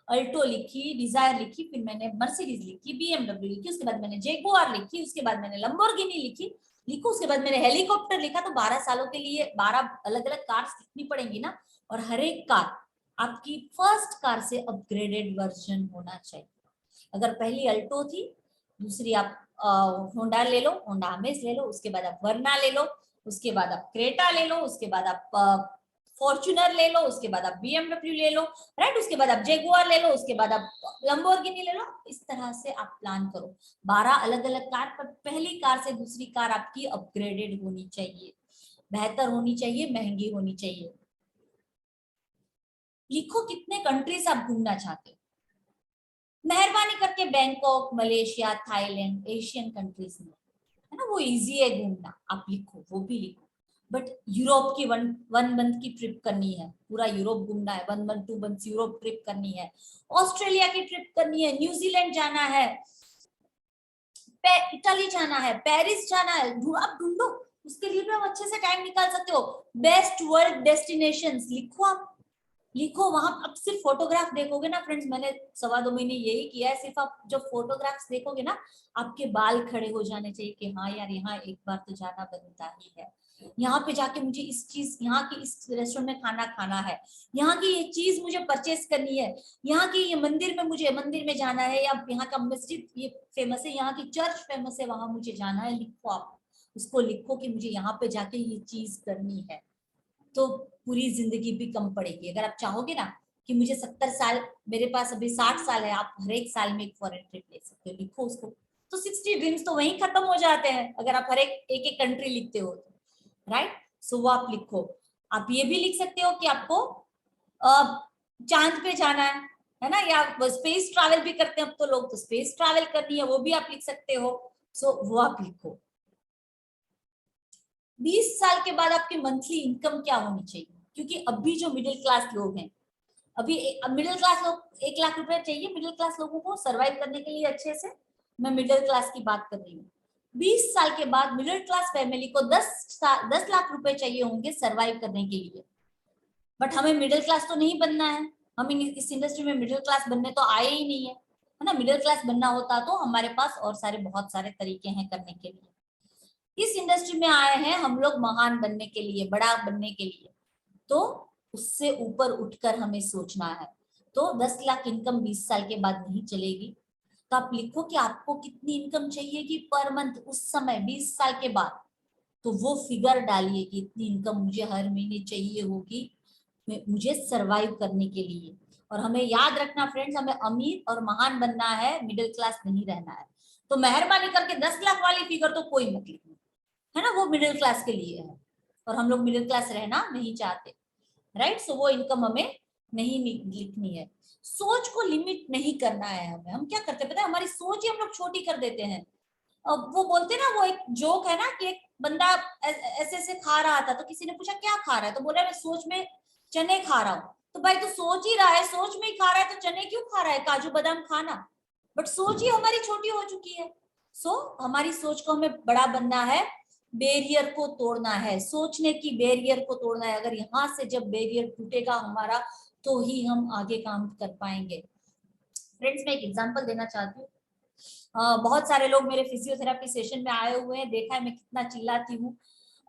[SPEAKER 1] अल्टो लिखी, डिजायर लिखी, फिर मैंने मर्सिडीज लिखी, बीएमडब्ल्यू लिखी, उसके बाद मैंने जेगुआर लिखी, उसके बाद मैंने लंबोर्गिनी लिखी, लिखो, उसके बाद मैंने हेलीकॉप्टर लिखा। तो 12 सालों के लिए 12 अलग अलग कार्स लिखनी पड़ेंगी ना। और हर एक कार आपकी फर्स्ट कार से अपग्रेडेड वर्जन होना चाहिए। अगर पहली अल्टो थी, दूसरी आप होंडा ले लो, होंडा अमेज ले लो, उसके बाद आप वर्ना ले लो, उसके बाद आप क्रेटा ले लो, उसके बाद आप फॉर्च्यूनर ले लो, उसके बाद आप बीएमडब्ल्यू ले लो। राइट, उसके बाद आप जेगुआर ले लो, उसके बाद आप लंबोर्गिनी ले लो। इस तरह से आप प्लान करो, 12 अलग अलग कार, पर पहली कार से दूसरी कार आपकी अपग्रेडेड होनी चाहिए, बेहतर होनी चाहिए, महंगी होनी चाहिए। लिखो, कितने कंट्रीज आप घूमना चाहते हो। मेहरबानी करके Bangkok, Malaysia, Thailand, Asian countries में, है ना, वो इजी है घूमना, आप लिखो, वो भी लिखो। बट यूरोप की वन मंथ की ट्रिप करनी है, पूरा यूरोप घूमना है, 1 मंथ 2 मंथ यूरोप ट्रिप करनी है, ऑस्ट्रेलिया की ट्रिप करनी है, न्यूजीलैंड जाना है, इटली जाना है, पेरिस जाना है। आप ढूंढो, उसके लिए भी आप अच्छे से टाइम निकाल सकते हो। बेस्ट वर्ल्ड डेस्टिनेशंस लिखो आप, लिखो। वहां अब सिर्फ फोटोग्राफ देखोगे ना फ्रेंड्स, मैंने 1.25 महीने यही किया है, सिर्फ आप जब फोटोग्राफ्स देखोगे ना, आपके बाल खड़े हो जाने चाहिए कि हाँ यार, यहाँ एक बार तो जाना बनता ही है। यहाँ पे जाके मुझे इस चीज, यहाँ की इस रेस्टोरेंट में खाना खाना है, यहाँ की ये चीज मुझे परचेस करनी है, यहाँ की ये मंदिर में, मुझे मंदिर में जाना है, या यहाँ का मस्जिद ये फेमस है, यहाँ की चर्च फेमस है, वहां मुझे जाना है। लिखो आप, उसको लिखो कि मुझे यहाँ पे जाके ये चीज करनी है। तो पूरी जिंदगी भी कम पड़ेगी। अगर आप चाहोगे ना कि मुझे 70 साल, मेरे पास अभी 60 साल है, आप हर एक साल में एक फॉरेन ट्रिप ले सकते हो, लिखो उसको। तो 60 ड्रीम्स तो वहीं खत्म हो जाते हैं अगर आप हर एक एक कंट्री लिखते हो, राइट। सो वो आप लिखो। आप ये भी लिख सकते हो कि आपको चांद पे जाना है ना, या स्पेस ट्रैवल भी करते हैं अब तो लोग, तो स्पेस ट्रैवल करनी है, वो भी आप लिख सकते हो। सो वो आप लिखो। 20 साल के बाद आपकी मंथली इनकम क्या होनी चाहिए, क्योंकि अभी जो मिडिल क्लास लोग हैं, अभी मिडिल क्लास लोग 1 लाख रुपए चाहिए मिडिल क्लास लोगों को सरवाइव करने के लिए अच्छे से, मैं मिडिल क्लास की बात कर रही हूँ। 20 साल के बाद मिडिल क्लास फैमिली को 10 लाख रुपए चाहिए होंगे सरवाइव करने के लिए। बट हमें मिडिल क्लास तो नहीं बनना है, हम इस इंडस्ट्री में मिडिल क्लास बनने तो आए ही नहीं है ना। मिडिल क्लास बनना होता तो हमारे पास और बहुत सारे तरीके हैं करने के लिए। इस इंडस्ट्री में आए हैं हम लोग महान बनने के लिए, बड़ा बनने के लिए, तो उससे ऊपर उठकर हमें सोचना है। तो 10 लाख इनकम 20 साल के बाद नहीं चलेगी। तो आप लिखो कि आपको कितनी इनकम चाहिए पर मंथ उस समय 20 साल के बाद, तो वो फिगर डालिए कि इतनी इनकम मुझे हर महीने चाहिए होगी मुझे सरवाइव करने के लिए। और हमें याद रखना फ्रेंड्स, हमें अमीर और महान बनना है, मिडिल क्लास नहीं रहना है। तो मेहरबानी करके 10 लाख वाली फिगर तो कोई मत लिखना, है ना, वो मिडिल क्लास के लिए है और हम लोग मिडिल क्लास रहना नहीं चाहते, राइट। सो वो इनकम हमें नहीं लिखनी है। सोच को लिमिट नहीं करना है हमें। हम क्या करते हैं पता है, हमारी सोच ही हम लोग छोटी कर देते हैं। अब वो बोलते ना, वो एक जोक है ना कि एक बंदा ऐसे ऐसे खा रहा था, तो किसी ने पूछा क्या खा रहा है, तो बोला मैं सोच में चने खा रहा हूँ। तो भाई तो सोच ही रहा है, सोच में ही खा रहा है, तो चने क्यों खा रहा है, काजू बादाम खाना। बट सोच ही हमारी छोटी हो चुकी है। सो हमारी सोच को हमें बड़ा बनना है, बैरियर को तोड़ना है, सोचने की बैरियर को तोड़ना है। अगर यहाँ से जब बैरियर टूटेगा हमारा, तो ही हम आगे काम कर पाएंगे। फ्रेंड्स मैं एक एग्जांपल देना चाहती हूँ। बहुत सारे लोग मेरे फिजियोथेरेपी सेशन में आए हुए हैं, देखा है मैं कितना चिल्लाती हूँ।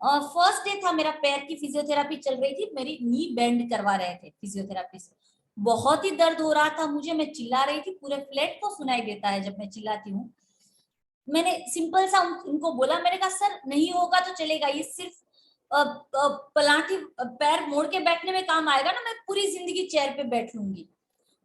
[SPEAKER 1] फर्स्ट डे था मेरा, पैर की फिजियोथेरेपी चल रही थी, मेरी नी बेंड करवा रहे थे फिजियोथेरेपी से। बहुत ही दर्द हो रहा था मुझे, मैं चिल्ला रही थी, पूरे फ्लैट को सुनाई देता है जब मैं चिल्लाती हूँ। मैंने सिंपल सा उनको बोला, मैंने कहा सर नहीं होगा तो चलेगा, ये सिर्फ पलांटी पैर मोड़ के बैठने में काम आएगा ना, मैं पूरी जिंदगी चेयर पे बैठ लूंगी।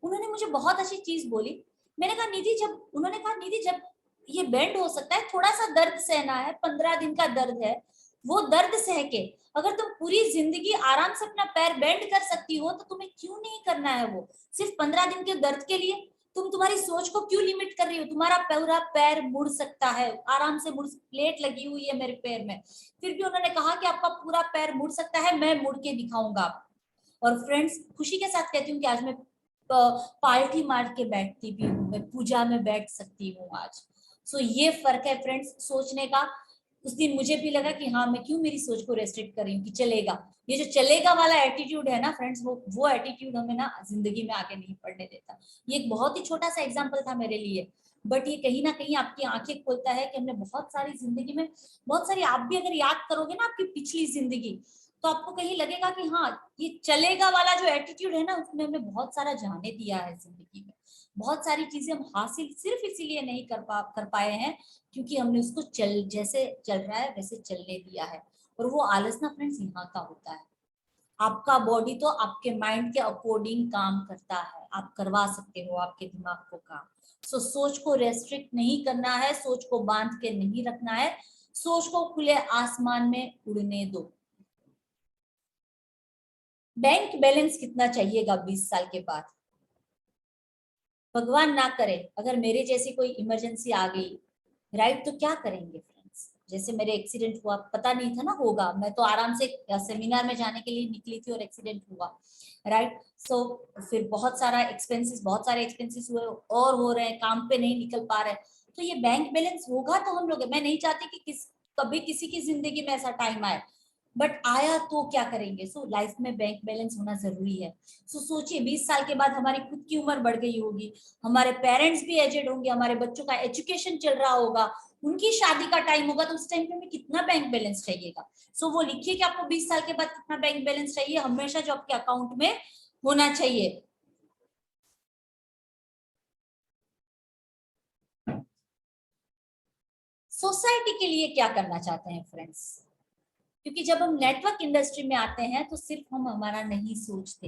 [SPEAKER 1] उन्होंने मुझे बहुत अच्छी चीज बोली। मैंने कहा निधि, जब उन्होंने कहा निधि जब ये बेंड हो सकता है, थोड़ा सा दर्द सहना है, 15 दिन का दर्द है, वो दर्द सह के अगर तुम पूरी जिंदगी आराम से अपना पैर बेंड कर सकती हो, तो तुम्हें क्यों नहीं करना है वो सिर्फ 15 दिन के दर्द के लिए। तुम तुम्हारी सोच को क्यों लिमिट कर रही हो, तुम्हारा पूरा पैर मुड़ सकता है, आराम से मुड़, प्लेट लगी हुई है मेरे पैर में, फिर भी उन्होंने कहा कि आपका पूरा पैर मुड़ सकता है, मैं मुड़ के दिखाऊंगा। और फ्रेंड्स खुशी के साथ कहती हूँ कि आज मैं पालथी मार के बैठती भी हूँ, मैं पूजा में बैठ सकती हूँ आज। सो ये फर्क है फ्रेंड्स सोचने का। उस दिन मुझे भी लगा कि हाँ, मैं क्यों मेरी सोच को रेस्ट्रिक्ट कर रही हूँ कि चलेगा। ये जो चलेगा वाला एटीट्यूड है ना फ्रेंड्स, वो एटीट्यूड हमें ना जिंदगी में आगे नहीं बढ़ने देता। ये एक बहुत ही छोटा सा एग्जाम्पल था मेरे लिए, बट ये कहीं ना कहीं आपकी आंखें खोलता है कि हमने बहुत सारी जिंदगी में, बहुत सारी, आप भी अगर याद करोगे ना आपकी पिछली जिंदगी, तो आपको कहीं लगेगा कि हाँ, ये चलेगा वाला जो एटीट्यूड है ना, उसमें हमने बहुत सारा जाने दिया है जिंदगी में। बहुत सारी चीजें हम हासिल सिर्फ इसीलिए नहीं कर पाए हैं क्योंकि हमने उसको जैसे चल रहा है वैसे चलने दिया है। और वो आलस ना फ्रेंड्स यहाँ का होता है। आपका बॉडी तो आपके माइंड के अकॉर्डिंग काम करता है, आप करवा सकते हो आपके दिमाग को काम। सो सोच को रेस्ट्रिक्ट नहीं करना है, सोच को बांध के नहीं रखना है, सोच को खुले आसमान में उड़ने दो। बैंक बैलेंस कितना चाहिएगा 20 साल के बाद? भगवान ना करे अगर मेरे जैसी कोई इमरजेंसी आ गई, राइट, तो क्या करेंगे फ्रेंड्स? जैसे मेरे एक्सीडेंट हुआ, पता नहीं था ना होगा, मैं तो आराम से सेमिनार में जाने के लिए निकली थी और एक्सीडेंट हुआ, राइट। सो फिर बहुत सारे एक्सपेंसेस हुए और हो रहे हैं, काम पे नहीं निकल पा रहे। तो ये बैंक बैलेंस होगा तो हम लोग, मैं नहीं चाहती कि कभी किसी की जिंदगी में ऐसा टाइम आए, बट आया तो क्या करेंगे। सो लाइफ में बैंक बैलेंस होना जरूरी है। सो सोचिए 20 साल के बाद हमारी खुद की उम्र बढ़ गई होगी, हमारे पेरेंट्स भी एजेड होंगे, हमारे बच्चों का एजुकेशन चल रहा होगा, उनकी शादी का टाइम होगा, तो उस टाइम पे हमें कितना बैंक बैलेंस चाहिएगा। सो वो लिखिए कि आपको 20 साल के बाद कितना बैंक बैलेंस चाहिए, हमेशा जो आपके अकाउंट में होना चाहिए। सोसाइटी के लिए क्या करना चाहते हैं फ्रेंड्स? क्योंकि जब हम नेटवर्क इंडस्ट्री में आते हैं तो सिर्फ हम हमारा नहीं सोचते,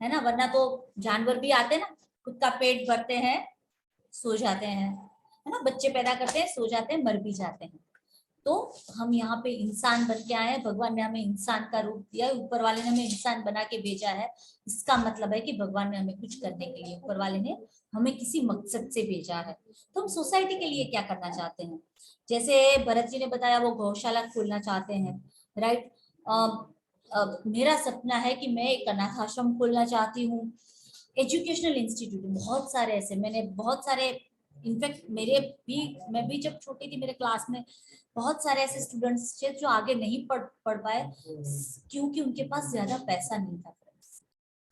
[SPEAKER 1] है ना, वरना तो जानवर भी आते हैं ना, खुद का पेट भरते हैं, सो जाते हैं, है ना, बच्चे पैदा करते हैं, सो जाते हैं, मर भी जाते हैं। तो हम यहाँ पे इंसान बन के आए हैं, भगवान ने हमें इंसान का रूप दिया है, ऊपर वाले ने हमें इंसान बना के भेजा है। इसका मतलब है कि भगवान ने हमें कुछ करने के लिए, ऊपर वाले ने हमें किसी मकसद से भेजा है। तो हम सोसाइटी के लिए क्या करना चाहते हैं? जैसे भरत जी ने बताया वो गौशाला खोलना चाहते हैं, राइट। मेरा सपना है कि मैं एक अनाथ आश्रम खोलना चाहती हूँ, एजुकेशनल इंस्टीट्यूट, बहुत सारे ऐसे, मैंने बहुत सारे, इनफैक्ट मेरे भी, मैं भी जब छोटी थी मेरे क्लास में बहुत सारे ऐसे स्टूडेंट्स थे जो आगे नहीं पढ़ पाए क्योंकि उनके पास ज्यादा पैसा नहीं था।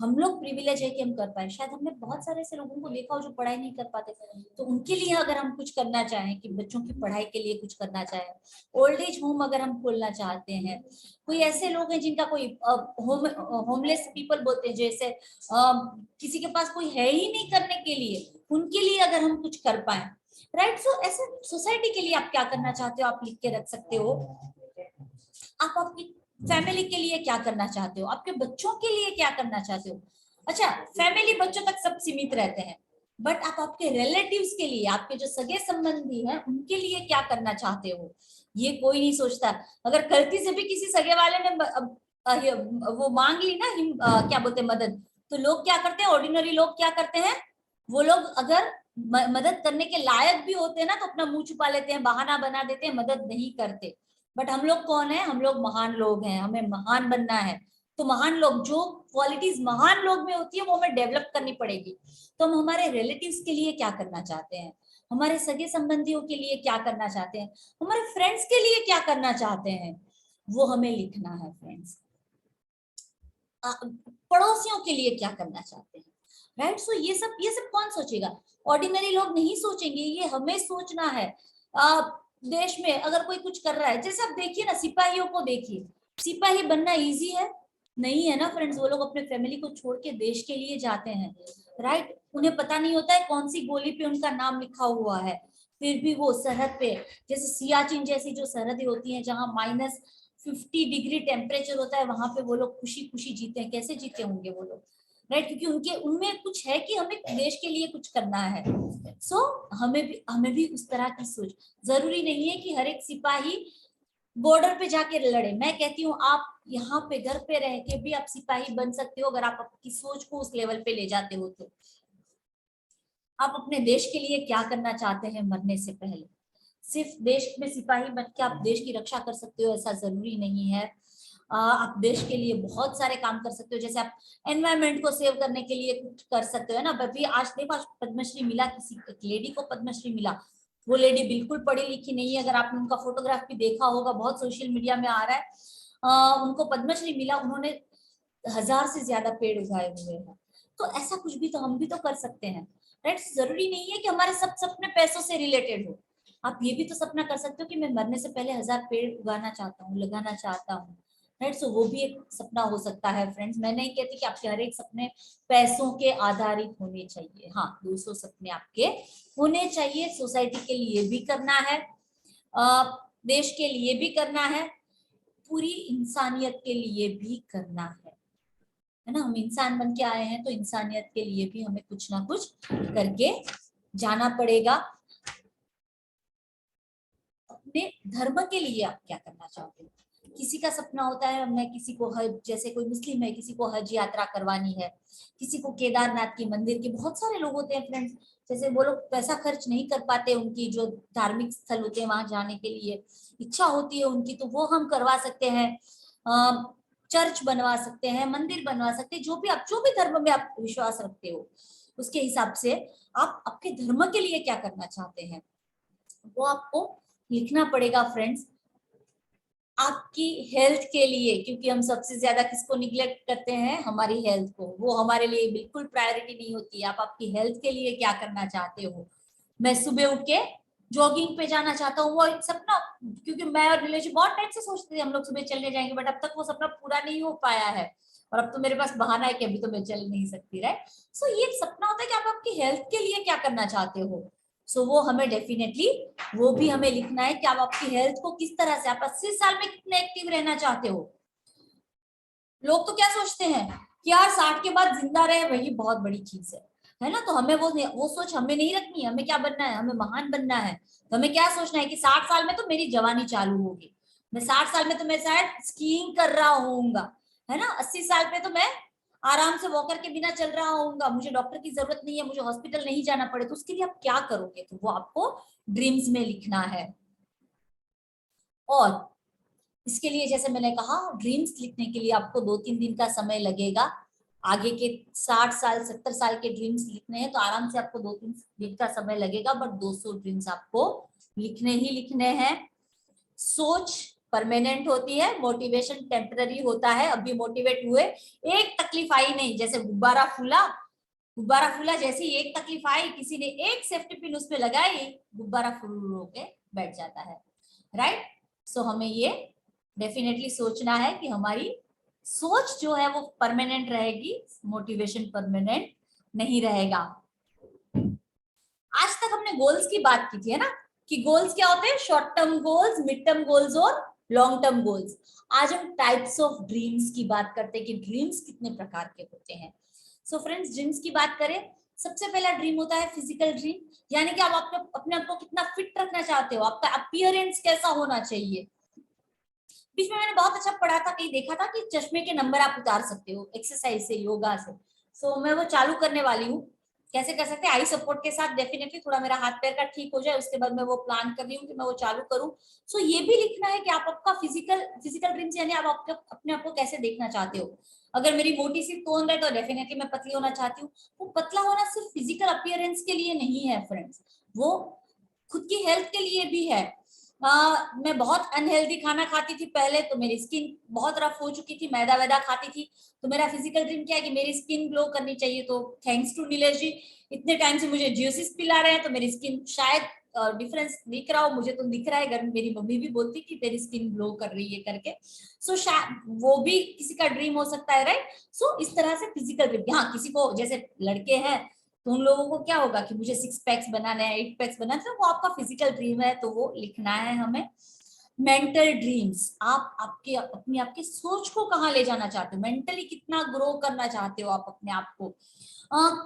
[SPEAKER 1] हम लोग प्रिविलेज है कि हम कर पाए, शायद हमने बहुत सारे ऐसे लोगों को देखा हो जो पढ़ाई नहीं कर पाते। तो उनके लिए अगर हम कुछ करना चाहें कि बच्चों की पढ़ाई के लिए कुछ करना चाहें, ओल्ड एज होम अगर हम खोलना चाहते हैं, कोई ऐसे लोग हैं जिनका कोई होमलेस पीपल बोलते हैं, जैसे किसी के पास कोई है ही नहीं करने के लिए, उनके लिए अगर हम कुछ कर पाए, राइट। सो ऐसे सोसाइटी के लिए आप क्या करना चाहते हो, आप लिख के रख सकते हो। आप आपकी फैमिली के लिए क्या करना चाहते हो, आपके बच्चों के लिए क्या करना चाहते हो। अच्छा, फैमिली बच्चों तक सब सीमित रहते हैं, बट आप आपके रिलेटिव्स के लिए, आपके जो सगे संबंधी हैं उनके लिए क्या करना चाहते हो, ये कोई नहीं सोचता। अगर गलती से भी किसी सगे वाले ने वो मांग ली ना, क्या बोलते हैं, मदद, तो लोग क्या करते हैं, ऑर्डिनरी लोग क्या करते हैं, वो लोग अगर मदद करने के लायक भी होते हैं ना तो अपना मुंह छुपा लेते हैं, बहाना बना देते हैं, मदद नहीं करते। बट हम लोग कौन है, हम लोग महान लोग हैं, हमें महान बनना है। तो महान लोग, जो क्वालिटीज महान लोग में होती है वो हमें डेवलप करनी पड़ेगी। तो हम हमारे रिलेटिव्स के लिए क्या करना चाहते हैं, हमारे सगे संबंधियों के लिए क्या करना चाहते हैं, हमारे फ्रेंड्स के लिए क्या करना चाहते हैं, वो हमें लिखना है फ्रेंड्स। पड़ोसियों के लिए क्या करना चाहते हैं, राइट। सो ये सब कौन सोचेगा, ऑर्डिनरी लोग नहीं सोचेंगे, ये हमें सोचना है। देश में अगर कोई कुछ कर रहा है, जैसे आप देखिए ना, सिपाहियों को देखिए, सिपाही बनना इजी है? नहीं है ना फ्रेंड्स, वो लोग अपने फैमिली को छोड़ के देश के लिए जाते हैं, राइट। उन्हें पता नहीं होता है कौन सी गोली पे उनका नाम लिखा हुआ है, फिर भी वो सरहद पे, जैसे सियाचिन जैसी जो सरहदें होती हैं जहाँ -50 डिग्री टेम्परेचर होता है, वहां पे वो लोग खुशी खुशी जीते हैं। कैसे जीते होंगे वो लोग, राइट, क्योंकि उनके उनमें कुछ है कि हमें देश के लिए कुछ करना है। सो हमें भी उस तरह की सोच, जरूरी नहीं है कि हर एक सिपाही बॉर्डर पे जाके लड़े। मैं कहती हूँ आप यहाँ पे घर पे रह के भी आप सिपाही बन सकते हो, अगर आप आपकी सोच को उस लेवल पे ले जाते हो तो। आप अपने देश के लिए क्या करना चाहते हैं मरने से पहले, सिर्फ देश में सिपाही बन के आप देश की रक्षा कर सकते हो ऐसा जरूरी नहीं है। आप देश के लिए बहुत सारे काम कर सकते हो, जैसे आप एनवायरमेंट को सेव करने के लिए कुछ कर सकते हो, है ना। अभी आज देखो, आज पद्मश्री मिला, किसी एक लेडी को पद्मश्री मिला, वो लेडी बिल्कुल पढ़ी लिखी नहीं है, अगर आपने उनका फोटोग्राफ भी देखा होगा, बहुत सोशल मीडिया में आ रहा है। उनको पद्मश्री मिला, उन्होंने 1000 से ज्यादा पेड़ उगाए हुए हैं। तो ऐसा कुछ भी तो हम भी तो कर सकते हैं, राइट। जरूरी नहीं है कि हमारे सब सपने पैसों से रिलेटेड हो। आप ये भी तो सपना कर सकते हो कि मैं मरने से पहले 1000 पेड़ उगाना चाहता हूँ, लगाना चाहता हूँ, राइट। सो वो भी एक सपना हो सकता है फ्रेंड्स। मैं नहीं कहती कि आपके हर एक सपने पैसों के आधारित होने चाहिए, हाँ 200 सपने आपके होने चाहिए, सोसाइटी के लिए भी करना है, देश के लिए भी करना है, पूरी इंसानियत के लिए भी करना है ना। हम इंसान बन के आए हैं तो इंसानियत के लिए भी हमें कुछ ना कुछ करके जाना पड़ेगा। अपने धर्म के लिए आप क्या करना चाहते हो, किसी का सपना होता है मैं किसी को हज, जैसे कोई मुस्लिम है किसी को हज यात्रा करवानी है, किसी को केदारनाथ की मंदिर के, बहुत सारे लोग होते हैं फ्रेंड्स, जैसे वो लोग पैसा खर्च नहीं कर पाते, उनकी जो धार्मिक स्थल होते हैं वहां जाने के लिए इच्छा होती है उनकी, तो वो हम करवा सकते हैं। चर्च बनवा सकते हैं, मंदिर बनवा सकते हैं, जो भी धर्म में आप विश्वास रखते हो उसके हिसाब से आप आपके धर्म के लिए क्या करना चाहते हैं वो आपको लिखना पड़ेगा फ्रेंड्स। आपकी हेल्थ के लिए, क्योंकि हम सबसे ज्यादा किसको निग्लेक्ट करते हैं, हमारी हेल्थ को, वो हमारे लिए बिल्कुल प्रायोरिटी नहीं होती है। आप आपकी हेल्थ के लिए क्या करना चाहते हो, मैं सुबह उठ के जॉगिंग पे जाना चाहता हूँ, वो एक सपना, क्योंकि मैं और रिलेशन बहुत टाइम से सोचते थे हम लोग सुबह चलने जाएंगे, बट अब तक वो सपना पूरा नहीं हो पाया है, और अब तो मेरे पास बहाना है कि अभी तो मैं चल नहीं सकती, राइट। सो ये एक सपना होता है कि आप आपकी हेल्थ के लिए क्या करना चाहते हो। सो वो हमें डेफिनेटली, वो भी हमें लिखना है कि आप आपकी हेल्थ को किस तरह से, आप 80 साल में कितने एक्टिव रहना चाहते हो। लोग तो क्या सोचते हैं कि यार 60 के बाद जिंदा रहे, वही बहुत बड़ी चीज है, है ना। तो हमें वो सोच हमें नहीं रखनी है। हमें क्या बनना है, हमें महान बनना है। तो हमें क्या सोचना है कि 60 साल में तो मेरी जवानी चालू होगी, मैं 60 साल में तो मैं शायद स्कीइंग कर रहा होऊंगा, है ना। 80 साल पे तो मैं आराम से वॉकर के बिना चल रहा होऊंगा, मुझे डॉक्टर की जरूरत नहीं है, मुझे हॉस्पिटल नहीं जाना पड़े। तो उसके लिए आप क्या करोगे, तो वो आपको ड्रीम्स में लिखना है। और इसके लिए जैसे मैंने कहा, ड्रीम्स लिखने के लिए आपको 2-3 दिन का समय लगेगा। आगे के 60 साल 70 साल के ड्रीम्स लिखने हैं तो आराम से आपको 2-3 दिन का समय लगेगा, बट 200 ड्रीम्स आपको लिखने ही लिखने हैं। सोच परमानेंट होती है, मोटिवेशन टेम्पररी होता है। अभी मोटिवेट हुए, एक तकलीफ आई नहीं, जैसे गुब्बारा फूला, गुब्बारा फूला जैसे ही एक तकलीफ आई, किसी ने एक सेफ्टी पिन उसमें लगाई, गुब्बारा फूल होके बैठ जाता है, राइट। सो हमें ये डेफिनेटली सोचना है कि हमारी सोच जो है वो परमानेंट रहेगी, मोटिवेशन परमानेंट नहीं रहेगा। आज तक हमने गोल्स की बात की थी, है ना, कि गोल्स क्या होते हैं, short term goals, mid term goals और लॉन्ग टर्म गोल्स। आज हम टाइप्स ऑफ ड्रीम्स की बात करते हैं कि ड्रीम्स कितने प्रकार के होते हैं। सो फ्रेंड्स, ड्रीम्स की बात करें, सबसे पहला ड्रीम होता है फिजिकल ड्रीम, यानी कि आप अपने आप को कितना फिट रखना चाहते हो, आपका अपीयरेंस कैसा होना चाहिए। बीच में मैंने बहुत अच्छा पढ़ा था, कहीं देखा था कि चश्मे के नंबर आप उतार सकते हो एक्सरसाइज से, योगा से। सो मैं वो चालू करने वाली हूँ। कैसे कर सकते हैं, आई सपोर्ट के साथ। डेफिनेटली थोड़ा मेरा हाथ पैर का ठीक हो जाए, उसके बाद मैं वो प्लान कर रही हूँ कि मैं वो चालू करूँ। सो ये भी लिखना है कि आप आपका फिजिकल ड्रीम्स, यानी आप अपने आप को कैसे देखना चाहते हो। अगर मेरी मोटी सी तोंद है तो डेफिनेटली मैं पतली होना चाहती हूँ। वो पतला होना सिर्फ फिजिकल अपीयरेंस के लिए नहीं है फ्रेंड्स, वो खुद की हेल्थ के लिए भी है। मैं बहुत अनहेल्दी खाना खाती थी पहले, तो मेरी स्किन बहुत रफ हो चुकी थी, मैदा वैदा खाती थी। तो मेरा फिजिकल ड्रीम क्या है कि मेरी स्किन ग्लो करनी चाहिए। तो थैंक्स टू नीलेश जी, इतने टाइम से मुझे ज्यूसिस पिला रहे हैं, तो मेरी स्किन शायद डिफरेंस दिख रहा हो, मुझे तो दिख रहा है। घर में मेरी मम्मी भी बोलती कि तेरी स्किन ग्लो कर रही है करके। सो शायद वो भी किसी का ड्रीम हो सकता है, राइट। सो इस तरह से फिजिकल ड्रीम, हाँ किसी को जैसे लड़के हैं तो उन लोगों को क्या होगा कि मुझे 6 पैक्स बनाने हैं, 8 पैक्स बनाने हैं, तो वो आपका फिजिकल ड्रीम है, तो वो लिखना है हमें। मेंटल ड्रीम्स, आप आपकी सोच को कहाँ ले जाना चाहते हो, मेंटली कितना ग्रो करना चाहते हो आप अपने आप को।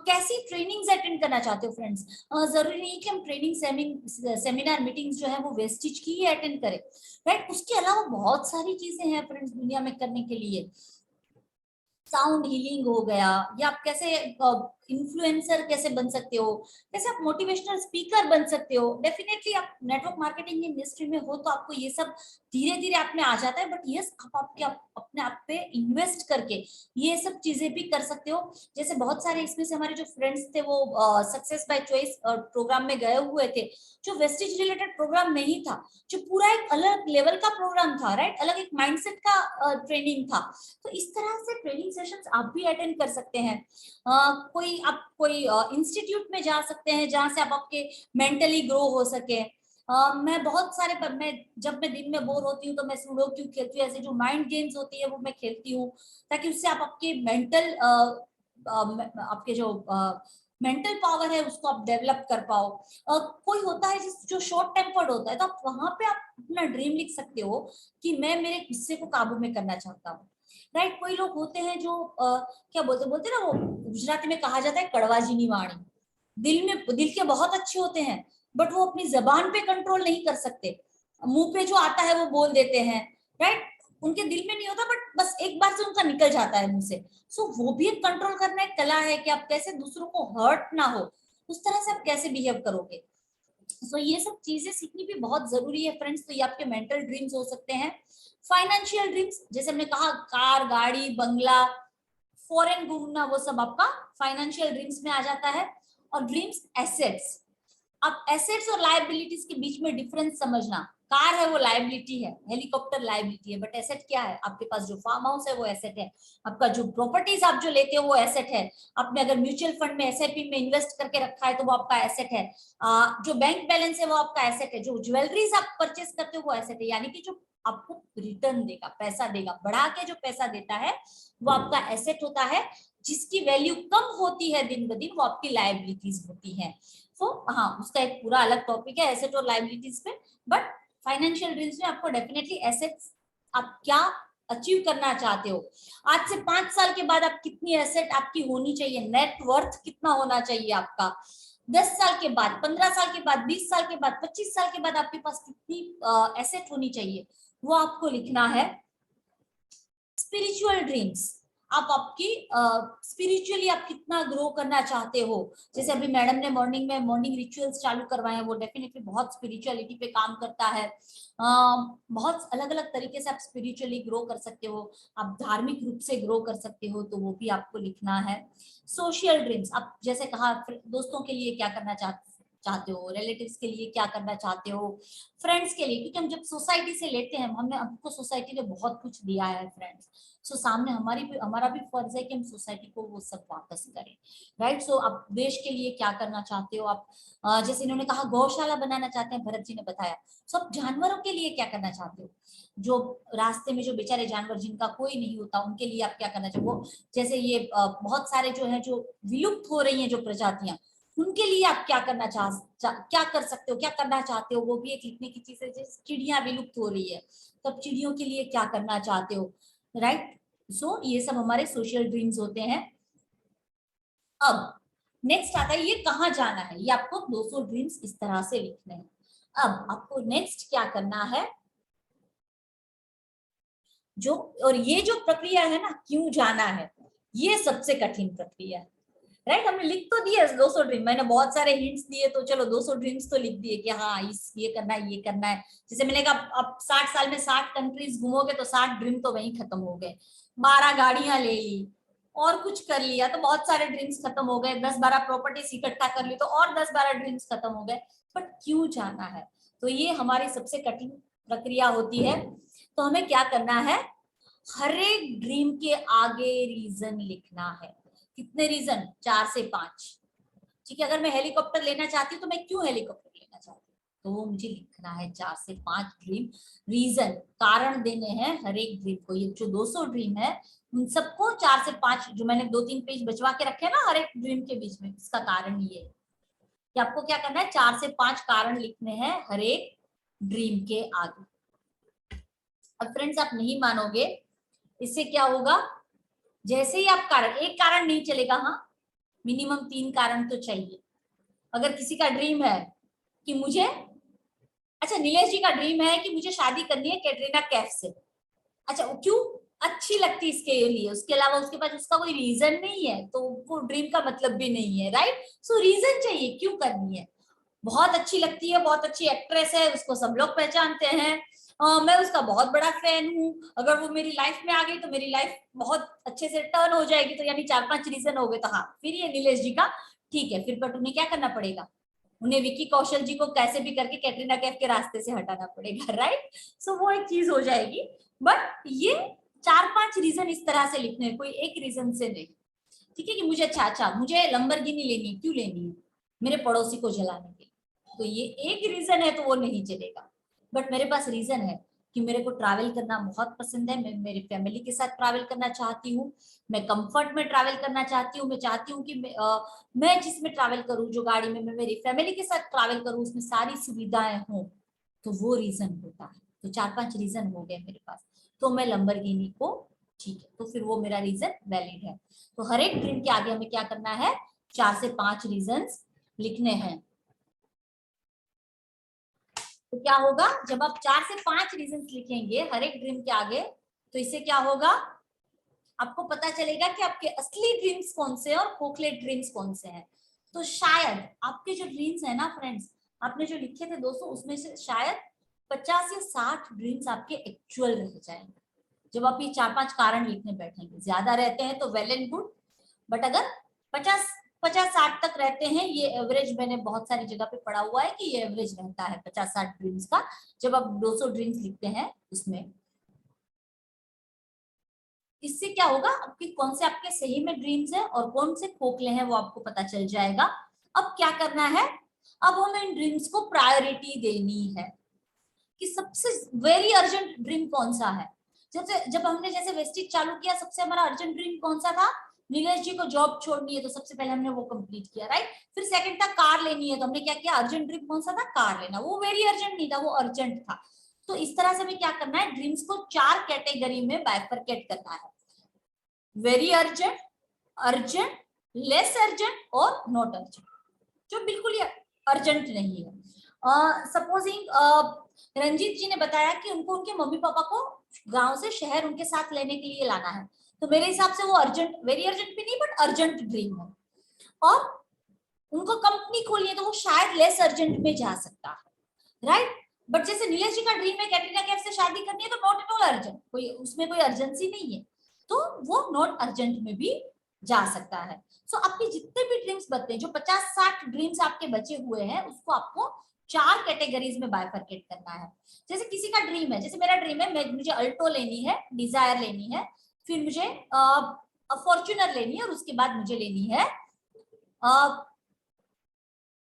[SPEAKER 1] कैसी ट्रेनिंग्स अटेंड करना चाहते हो फ्रेंड्स। जरूरी नहीं कि हम ट्रेनिंग सेमिनार मीटिंग्स जो है वो वेस्टिज की ही अटेंड करें, राइट। उसके अलावा बहुत सारी चीजें हैं फ्रेंड्स दुनिया में करने के लिए। साउंड हीलिंग हो गया, या आप कैसे इन्फ्लुएंसर कैसे बन सकते हो, कैसे आप मोटिवेशनल स्पीकर बन सकते हो। डेफिनेटली आप नेटवर्क मार्केटिंग इंडस्ट्री में हो तो आपको ये सब धीरे धीरे आप में आ जाता है, बट यस आप अपने आप पे इन्वेस्ट करके ये सब चीजें भी कर सकते हो। जैसे बहुत सारे इसमें से हमारे जो फ्रेंड्स थे वो सक्सेस बाय चॉइस प्रोग्राम में गए हुए थे, जो वेस्टेज रिलेटेड प्रोग्राम नहीं था, जो पूरा एक अलग लेवल का प्रोग्राम था, राइट, अलग एक माइंडसेट का ट्रेनिंग था। तो इस तरह से ट्रेनिंग सेशंस आप भी अटेंड कर सकते हैं। कोई इंस्टीट्यूट में जा सकते हैं जहां से आप आपके मेंटली ग्रो हो सके। मैं बहुत सारे मैं जब मैं दिन में बोर होती हूँ तो मैं सुडो क्यों खेलती हूँ, ऐसे जो माइंड गेम्स होती है वो मैं खेलती हूँ, ताकि उससे आप आपके आपके जो मेंटल पावर है उसको आप डेवलप कर पाओ। कोई होता है जो शॉर्ट टेम्पर्ड होता है, तो आप वहां पे आप अपना ड्रीम लिख सकते हो कि मैं मेरे गुस्से को काबू में करना चाहता हूँ, राइट। कोई लोग होते हैं जो क्या बोलते बोलते ना, वो गुजराती में कहा जाता है कड़वाजीनी वाणी, दिल के बहुत अच्छे होते हैं, बट वो अपनी जबान पे कंट्रोल नहीं कर सकते, मुंह पे जो आता है वो बोल देते हैं, राइट। उनके दिल में नहीं होता, बट बस एक बार से उनका निकल जाता है मुंह से। सो वो भी एक कंट्रोल करना एक कला है कि आप कैसे दूसरों को हर्ट ना हो उस तरह से आप कैसे बिहेव करोगे। सो ये सब चीजें सीखनी भी बहुत जरूरी है फ्रेंड्स। तो ये आपके मेंटल ड्रीम्स हो सकते हैं। फाइनेंशियल ड्रीम्स, जैसे हमने कहा कार गाड़ी बंगला फॉरेन घूमना, वो सब आपका फाइनेंशियल ड्रीम्स में आ जाता है। और ड्रीम्स एसेट्स, अब एसेट्स और लायबिलिटीज के बीच में डिफरेंस समझना। कार है वो लायबिलिटी है, हेलीकॉप्टर लायबिलिटी है, बट एसेट क्या है, आपके पास जो फार्म हाउस है वो एसेट है, आपका जो प्रॉपर्टीज आप जो लेते हो वो एसेट है, आपने अगर म्यूचुअल फंड में एसआईपी में इन्वेस्ट करके रखा है तो वो आपका एसेट है, जो बैंक बैलेंस है वो आपका एसेट है, जो ज्वेलरीज आप परचेस करते हो वो एसेट है, यानी कि जो आपको रिटर्न देगा, पैसा देगा, बढ़ा के जो पैसा देता है वो आपका एसेट होता है। जिसकी वैल्यू कम होती है दिन ब दिन वो आपकी लायबिलिटीज होती है। हाँ उसका एक पूरा अलग टॉपिक है एसेट और लायबिलिटीज पे, बट फाइनेंशियल ड्रीम्स में आपको डेफिनेटली एसेट्स आप क्या अचीव करना चाहते हो, आज से 5 साल के बाद आप कितनी एसेट आपकी होनी चाहिए, नेटवर्थ कितना होना चाहिए आपका, 10 साल के बाद, 15 साल के बाद, 20 साल के बाद, 25 साल के बाद आपके पास कितनी एसेट होनी चाहिए, वो आपको लिखना है। स्पिरिचुअल ड्रीम्स, आप आपकी स्पिरिचुअली आप कितना ग्रो करना चाहते हो। जैसे अभी मैडम ने मॉर्निंग में मॉर्निंग रिचुअल्स चालू करवाए हैं, वो डेफिनेटली बहुत स्पिरिचुअलिटी पे काम करता है। बहुत अलग अलग तरीके से आप स्पिरिचुअली ग्रो कर सकते हो, आप धार्मिक रूप से ग्रो कर सकते हो, तो वो भी आपको लिखना है। सोशल ड्रीम्स, आप जैसे कहा दोस्तों के लिए क्या करना चाहते हो, रिलेटिव्स के लिए क्या करना चाहते हो, फ्रेंड्स के लिए, क्योंकि हम जब सोसाइटी से लेते हैं, हमने हमको सोसाइटी ने बहुत कुछ दिया है फ्रेंड्स, सो सामने हमारा भी फर्ज है कि हम सोसाइटी को वो सब वापस करें, राइट। सो आप देश के लिए क्या करना चाहते हो, आप जैसे इन्होंने कहा गौशाला बनाना चाहते हैं, भरत जी ने बताया। सो आप जानवरों के लिए क्या करना चाहते हो, जो रास्ते में जो बेचारे जानवर जिनका कोई नहीं होता, उनके लिए आप क्या करना चाहते हो, जैसे ये बहुत सारे जो है जो विलुप्त हो रही हैं जो प्रजातियां, उनके लिए आप क्या करना क्या कर सकते हो, क्या करना चाहते हो, वो भी एक लिखने की चीज है। जैसे चिड़ियां विलुप्त हो रही है, तब चिड़ियों के लिए क्या करना चाहते हो, राइट। सो ये सब हमारे सोशल ड्रीम्स होते हैं। अब नेक्स्ट आता है ये कहाँ जाना है, ये आपको 200 ड्रीम्स इस तरह से लिखने हैं। अब आपको नेक्स्ट क्या करना है, जो और ये जो प्रक्रिया है ना, क्यों जाना है, ये सबसे कठिन प्रक्रिया है, राइट। हमने लिख तो दिया 200 ड्रीम, मैंने बहुत सारे हिंट्स दिए, तो चलो 200 ड्रीम्स तो लिख दिए कि हाँ इस ये करना है, ये करना है। जैसे मैंने कहा अब 60 साल में 60 कंट्रीज घूमोगे तो 60 ड्रीम तो वहीं खत्म हो गए, 12 गाड़ियां ले ली और कुछ कर लिया तो बहुत सारे ड्रीम्स खत्म हो गए, 10-12 प्रॉपर्टीज इकट्ठा कर ली तो और 10-12 ड्रीम्स खत्म हो गए। बट क्यों जाना है, तो ये हमारी सबसे कठिन प्रक्रिया होती है। तो हमें क्या करना है, हर एक ड्रीम के आगे रीजन लिखना है। कितने रीजन, 4 से 5, ठीक है। अगर मैं हेलीकॉप्टर लेना चाहती हूँ तो मैं क्यों हेलीकॉप्टर लेना चाहती हूँ, तो वो मुझे लिखना है 4 से 5 ड्रीम, रीजन, कारण देने हैं हर एक ड्रीम को। ये जो 200 ड्रीम है उन सबको 4 से 5, जो मैंने 2-3 पेज बचवा के रखे ना हर एक ड्रीम के बीच में, इसका कारण ये है कि आपको क्या करना है, 4 से 5 कारण लिखने हैं हर एक ड्रीम के आगे। अब फ्रेंड्स आप नहीं मानोगे, इससे क्या होगा, जैसे ही आप कारण, एक कारण नहीं चलेगा, हाँ मिनिमम 3 कारण तो चाहिए। अगर किसी का ड्रीम है कि मुझे, अच्छा नीलेश जी का ड्रीम है कि मुझे शादी करनी है कैटरीना कैफ से, अच्छा क्यों, अच्छी लगती है इसके लिए, उसके अलावा उसके पास उसका कोई रीजन नहीं है, तो वो ड्रीम का मतलब भी नहीं है, राइट। सो रीजन चाहिए क्यों करनी है, बहुत अच्छी लगती है, बहुत अच्छी एक्ट्रेस है, उसको सब लोग पहचानते हैं, मैं उसका बहुत बड़ा फैन हूँ, अगर वो मेरी लाइफ में आ गई तो मेरी लाइफ बहुत अच्छे से टर्न हो जाएगी, तो यानी 4-5 रीजन हो गए। तो हाँ फिर ये नीलेश जी का ठीक है, फिर बट उन्हें क्या करना पड़ेगा, उन्हें विक्की कौशल जी को कैसे भी करके कैटरीना कैफ के रास्ते से हटाना पड़ेगा, राइट। सो वो एक चीज हो जाएगी। बट ये 4-5 रीजन इस तरह से लिखने हैं, कोई एक रीजन से नहीं, ठीक है। कि मुझे अच्छा मुझे लंबरगिनी लेनी है, क्यों लेनी है, मेरे पड़ोसी को जलाने के, तो ये एक रीजन है तो वो नहीं चलेगा। बट मेरे पास रीजन है कि मेरे को ट्रैवल करना बहुत पसंद है, मैं मेरी फैमिली के साथ ट्रैवल करना चाहती हूँ, मैं कंफर्ट में ट्रैवल करना चाहती हूँ, मैं चाहती हूँ कि मैं जिसमें ट्रैवल करूँ, जो गाड़ी में मैं मेरी फैमिली के साथ ट्रैवल करूँ, उसमें सारी सुविधाएं हों, तो वो रीजन होता है। तो 4-5 रीजन हो गए मेरे पास, तो मैं लंबरगिनी को, ठीक है, तो फिर वो मेरा रीजन वैलिड है। तो हर एक ड्रीम के आगे हमें क्या करना है, 4 से 5 रीजन लिखने हैं। तो क्या होगा, जब आप 4 से 5 रीजन लिखेंगे हर एक ड्रीम के आगे, तो इससे क्या होगा, आपको पता चलेगा कि आपके असली ड्रीम्स कौन से हैं और खोखले ड्रीम्स कौन से हैं। तो शायद आपके जो ड्रीम्स है ना फ्रेंड्स, आपने जो लिखे थे 200, उसमें से शायद 50 या 60 ड्रीम्स आपके एक्चुअल रह जाएंगे, जब आप ये 4-5 कारण लिखने बैठेंगे। ज्यादा रहते हैं तो वेल एंड गुड, बट अगर 50-60 तक रहते हैं, ये एवरेज मैंने बहुत सारी जगह पे पढ़ा हुआ है कि ये एवरेज रहता है 50-60 ड्रीम्स का, जब आप 200 ड्रीम्स लिखते हैं उसमें। इससे क्या होगा, आपके कौन से आपके सही में ड्रीम्स है और कौन से खोखले हैं वो आपको पता चल जाएगा। अब क्या करना है, अब हमें इन ड्रीम्स को प्रायोरिटी देनी है कि सबसे वेरी अर्जेंट ड्रीम कौन सा है। जब हमने जैसे वेस्टिज चालू किया, सबसे हमारा अर्जेंट ड्रीम कौन सा था, नीलेश जी को जॉब छोड़नी है, तो सबसे पहले हमने वो कंप्लीट किया, राइट। फिर सेकंड था कार लेनी है, तो हमने क्या किया, अर्जेंट ड्रीम कौन सा था, कार लेना, वो वेरी अर्जेंट नहीं था, वो अर्जेंट था। तो इस तरह से हमें क्या करना है, ड्रीम्स को 4 कैटेगरी में बाइफरकेट करना है, very urgent, urgent, less urgent और नॉट अर्जेंट, जो बिल्कुल ही अर्जेंट नहीं है। सपोजिंग रंजीत जी ने बताया कि उनको उनके मम्मी पापा को गांव से शहर उनके साथ लेने के लिए लाना है, तो मेरे हिसाब से वो अर्जेंट, वेरी अर्जेंट भी नहीं बट अर्जेंट ड्रीम है। और उनको कंपनी खोलनी है तो वो शायद लेस अर्जेंट में जा सकता है, राइट। बट जैसे नीलेश जी का ड्रीम है कैटरीना कैफ से शादी करनी है, तो नॉट एट ऑल अर्जेंट, कोई उसमें कोई अर्जेंसी नहीं है, तो वो नॉट अर्जेंट में भी जा सकता है। सो आपके जितने भी ड्रीम्स बचते हैं, जो 50-60 ड्रीम्स आपके बचे हुए हैं, उसको आपको 4 कैटेगरीज में बाइफरकेट करना है। जैसे किसी का ड्रीम है, जैसे मेरा ड्रीम है मुझे अल्टो लेनी है, डिजायर लेनी है, फिर मुझे फॉर्च्यूनर लेनी है, और उसके बाद मुझे लेनी है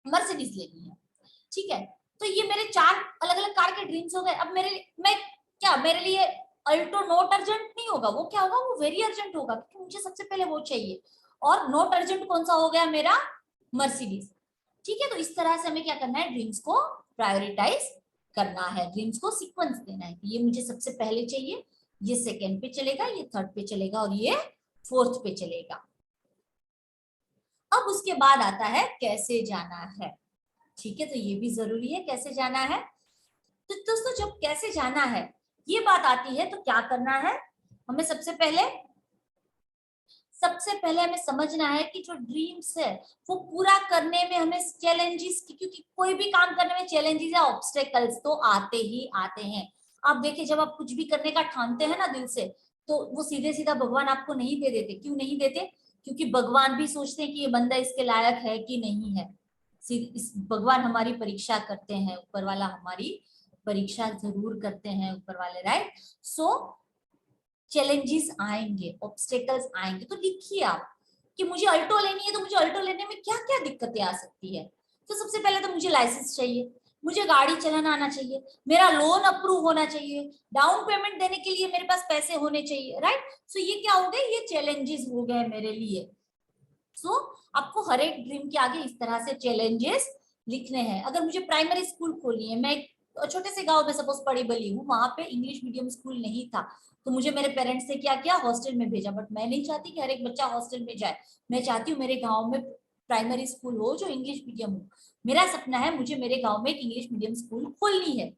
[SPEAKER 1] मर्सिडीज लेनी है, ठीक है। तो ये मेरे 4 अलग अलग कार के ड्रीम्स हो गए। अब मेरे लिए अल्टो नॉट अर्जेंट नहीं होगा, वो क्या होगा, वो वेरी अर्जेंट होगा, क्योंकि मुझे सबसे पहले वो चाहिए। और नॉट अर्जेंट कौन सा हो गया, मेरा मर्सिडीज, ठीक है। तो इस तरह से हमें क्या करना है, ड्रीम्स को प्रायोरिटाइज करना है, ड्रीम्स को सीक्वेंस देना है कि ये मुझे सबसे पहले चाहिए, ये सेकेंड पे चलेगा, ये थर्ड पे चलेगा और ये फोर्थ पे चलेगा। अब उसके बाद आता है कैसे जाना है, ठीक है। तो ये भी जरूरी है, कैसे जाना है। तो दोस्तों जब कैसे जाना है ये बात आती है, तो क्या करना है हमें, सबसे पहले हमें समझना है कि जो ड्रीम्स है वो पूरा करने में हमें चैलेंजेस, क्योंकि कोई भी काम करने में चैलेंजेस या ऑब्स्टेकल्स तो आते ही आते हैं। आप देखिए, जब आप कुछ भी करने का ठानते हैं ना दिल से, तो वो सीधे सीधा भगवान आपको नहीं दे देते। क्यों नहीं देते, क्योंकि भगवान भी सोचते हैं कि ये बंदा इसके लायक है कि नहीं है। भगवान हमारी परीक्षा करते हैं, ऊपर वाला हमारी परीक्षा जरूर करते हैं, ऊपर वाले, राइट। सो चैलेंजेस आएंगे, ऑब्स्टेकल्स आएंगे, तो लिखिए आप कि मुझे अल्टो लेनी है, तो मुझे अल्टो लेने में क्या क्या दिक्कतें आ सकती है। तो सबसे पहले तो मुझे लाइसेंस चाहिए, मुझे गाड़ी चलाना आना चाहिए, मेरा लोन अप्रूव होना चाहिए, डाउन पेमेंट देने के लिए मेरे पास पैसे होने चाहिए, राइट। सो ये क्या हो गए, ये चैलेंजेस हो गए मेरे लिए। सो आपको हर एक ड्रीम के आगे इस तरह से चैलेंजेस लिखने हैं। अगर मुझे प्राइमरी स्कूल खोलनी है, मैं छोटे से गांव में सपोज पढ़ी बली हूँ, वहां पे इंग्लिश मीडियम स्कूल नहीं था, तो मुझे मेरे पेरेंट्स ने क्या किया, हॉस्टल में भेजा। बट मैं नहीं चाहती कि हर एक बच्चा हॉस्टल में जाए, मैं चाहती हूँ मेरे गाँव में प्राइमरी स्कूल हो जो इंग्लिश मीडियम हो। मेरा सपना है मुझे मेरे गाँव में एक इंग्लिश मीडियम स्कूल खोलनी है।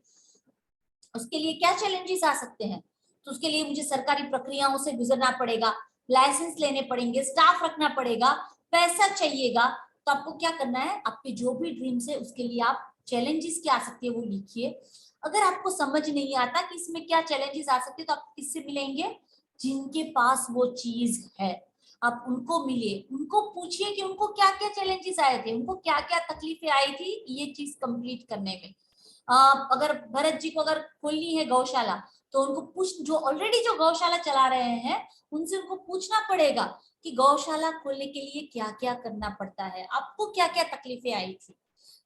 [SPEAKER 1] उसके लिए क्या चैलेंजेस आ सकते हैं, तो उसके लिए मुझे सरकारी प्रक्रियाओं से गुजरना पड़ेगा, लाइसेंस लेने पड़ेंगे, स्टाफ रखना पड़ेगा, पैसा चाहिएगा। तो आपको क्या करना है, आपके जो भी ड्रीम्स है उसके लिए आप चैलेंजेस क्या आ सकती है वो लिखिए। अगर आपको समझ नहीं आता कि इसमें क्या चैलेंजेस आ सकते हैं, तो आप किससे मिलेंगे, जिनके पास वो चीज है, आप उनको मिलिए, उनको पूछिए कि उनको क्या क्या चैलेंजेस आए थे, उनको क्या क्या तकलीफें आई थी ये चीज कंप्लीट करने में। अगर भरत जी को अगर खोलनी है गौशाला, तो उनको पूछ, जो ऑलरेडी जो गौशाला चला रहे हैं उनसे उनको पूछना पड़ेगा कि गौशाला खोलने के लिए क्या क्या करना पड़ता है, आपको क्या क्या तकलीफें आई थी।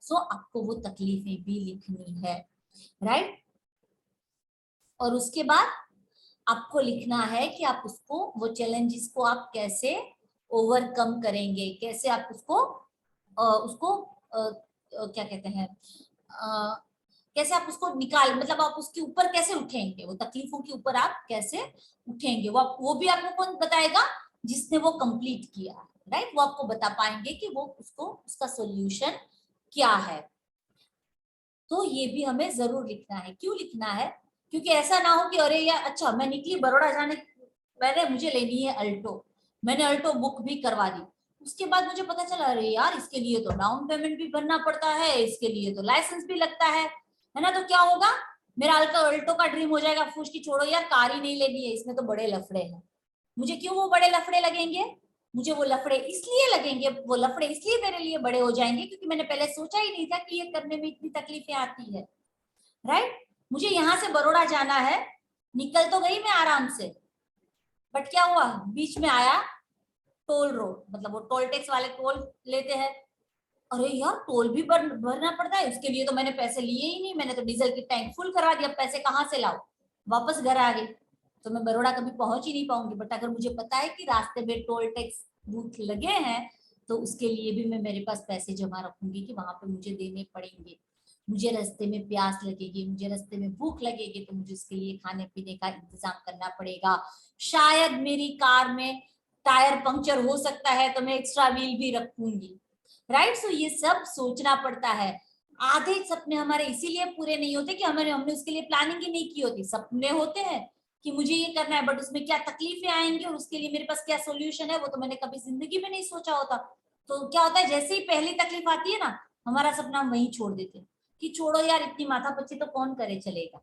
[SPEAKER 1] सो आपको वो तकलीफें भी लिखनी है, राइट। और उसके बाद आपको लिखना है कि आप उसको, वो चैलेंजेस को आप कैसे ओवरकम करेंगे, कैसे आप उसको क्या कहते हैं, कैसे आप उसको निकाल, मतलब आप उसके ऊपर कैसे उठेंगे, वो तकलीफों के ऊपर आप कैसे उठेंगे, वो भी आपको कौन बताएगा, जिसने वो कंप्लीट किया, राइट। वो आपको बता पाएंगे कि वो उसका सॉल्यूशन क्या है। तो ये भी हमें जरूर लिखना है। क्यों लिखना है, क्योंकि ऐसा ना हो कि अरे यार अच्छा मैं निकली बड़ौदा जाने, मुझे लेनी है अल्टो, मैंने अल्टो बुक भी करवा दी, उसके बाद मुझे पता चला अरे यार इसके लिए तो डाउन पेमेंट भी भरना पड़ता है, इसके लिए तो लाइसेंस भी लगता है ना। तो क्या होगा, मेरा अल्टो का ड्रीम हो जाएगा फूस की, छोड़ो यार कार ही नहीं लेनी है, इसमें तो बड़े लफड़े हैं। मुझे क्यों वो बड़े लफड़े लगेंगे, मुझे वो लफड़े इसलिए लगेंगे, वो लफड़े इसलिए मेरे लिए बड़े हो जाएंगे क्योंकि मैंने पहले सोचा ही नहीं था कि ये करने में इतनी तकलीफें आती है, राइट। मुझे यहाँ से बड़ौदा जाना है, निकल तो गई मैं आराम से, बट क्या हुआ, बीच में आया टोल रोड, मतलब वो टोल टैक्स वाले टोल लेते हैं। अरे यार टोल भी भरना पड़ता है, उसके लिए तो मैंने पैसे लिए ही नहीं, मैंने तो डीजल की टैंक फुल करा दिया, पैसे कहाँ से लाऊं, वापस घर आ गई, तो मैं बड़ौदा कभी पहुंच ही नहीं पाऊंगी। बट अगर मुझे पता है कि रास्ते में टोल टैक्स बूथ लगे हैं, तो उसके लिए भी मैं मेरे पास पैसे जमा रखूंगी कि वहां पे मुझे देने पड़ेंगे। मुझे रास्ते में प्यास लगेगी, मुझे रास्ते में भूख लगेगी, तो मुझे उसके लिए खाने पीने का इंतजाम करना पड़ेगा। शायद मेरी कार में टायर पंक्चर हो सकता है तो मैं एक्स्ट्रा व्हील भी रखूंगी, राइट। सो ये सब सोचना पड़ता है। आधे सपने हमारे इसीलिए पूरे नहीं होते कि हमने उसके लिए प्लानिंग ही नहीं की होती। सपने होते हैं कि मुझे ये करना है, बट उसमें क्या तकलीफें आएंगी और उसके लिए मेरे पास क्या सोल्यूशन है, वो तो मैंने कभी जिंदगी में नहीं सोचा होता। तो क्या होता है, जैसे ही पहली तकलीफ आती है ना, हमारा सपना हम वहीं छोड़ देते हैं कि छोड़ो यार, इतनी माथापच्ची तो कौन करे चलेगा,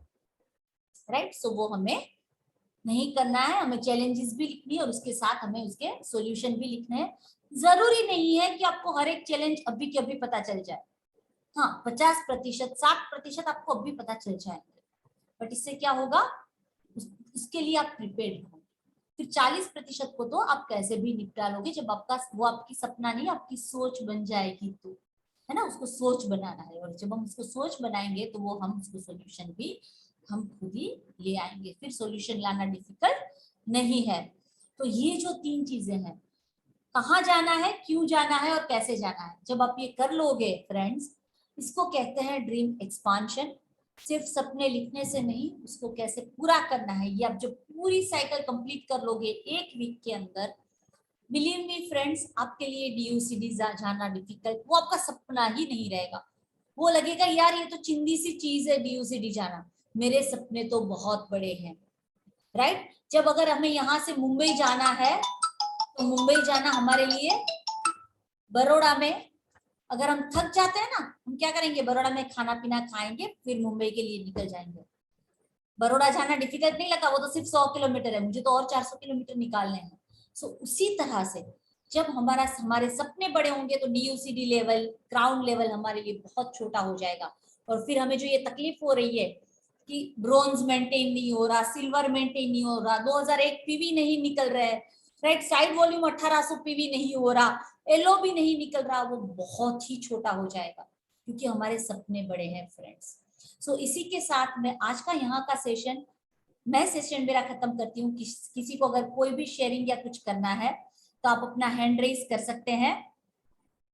[SPEAKER 1] राइट। सो वो हमें नहीं करना है। हमें चैलेंजेस भी लिखनी है और उसके साथ हमें उसके सॉल्यूशन भी लिखने हैं। जरूरी नहीं है कि आपको हर एक चैलेंज अभी के अभी पता चल जाए। हाँ, 50%, 60% आपको अभी पता चल जाएंगे, बट इससे क्या होगा, उसके लिए आप प्रिपेयर्ड हो। फिर 40% को तो आप कैसे भी निपटा लोगे, जब आपका वो आपकी सपना नहीं आपकी सोच बन जाएगी तो, है ना। उसको सोच बनाना है, और जब हम उसको सोच बनाएंगे तो वो हम उसको सोल्यूशन भी हम खुद ही ले आएंगे। फिर सोल्यूशन लाना डिफिकल्ट नहीं है। तो ये जो 3 चीजें हैं, कहाँ जाना है, क्यों जाना है और कैसे जाना है, जब आप ये कर लोगे फ्रेंड्स, इसको कहते हैं ड्रीम एक्सपांशन। सिर्फ सपने लिखने से नहीं, उसको कैसे पूरा करना है, ये आप जब पूरी साइकिल कंप्लीट कर लोगे 1 वीक के अंदर, बिलीव मी फ्रेंड्स, आपके लिए DUCD जाना डिफिकल्ट, वो आपका सपना ही नहीं रहेगा। वो लगेगा यार ये तो चिंदी सी चीज है DUCD जाना, मेरे सपने तो बहुत बड़े हैं, राइट। जब अगर हमें यहाँ से मुंबई जाना है, तो मुंबई जाना हमारे लिए, बड़ौदा में अगर हम थक जाते हैं ना, हम क्या करेंगे, बड़ौदा में खाना पीना खाएंगे, फिर मुंबई के लिए निकल जाएंगे। बड़ौदा जाना डिफिकल्ट नहीं लगा, वो तो सिर्फ 100 किलोमीटर है, मुझे तो और 400 किलोमीटर निकालने हैं। सो उसी तरह से जब हमारे सपने बड़े होंगे तो DUCD लेवल, क्राउन लेवल हमारे लिए बहुत छोटा हो जाएगा। और फिर हमें जो ये तकलीफ हो रही है कि ब्रोंज मेंटेन नहीं हो रहा, सिल्वर मेंटेन नहीं हो रहा, 2001 PV नहीं निकल रहा है, राइट, साइड वॉल्यूम 1800 PV नहीं हो रहा, LO भी नहीं निकल रहा, वो बहुत ही छोटा हो जाएगा, क्योंकि हमारे सपने बड़े हैं फ्रेंड्स। सो इसी के साथ मैं आज का यहाँ का सेशन मेरा खत्म करती हूँ। किसी को अगर कोई भी शेयरिंग या कुछ करना है तो आप अपना हैंड रेज कर सकते हैं।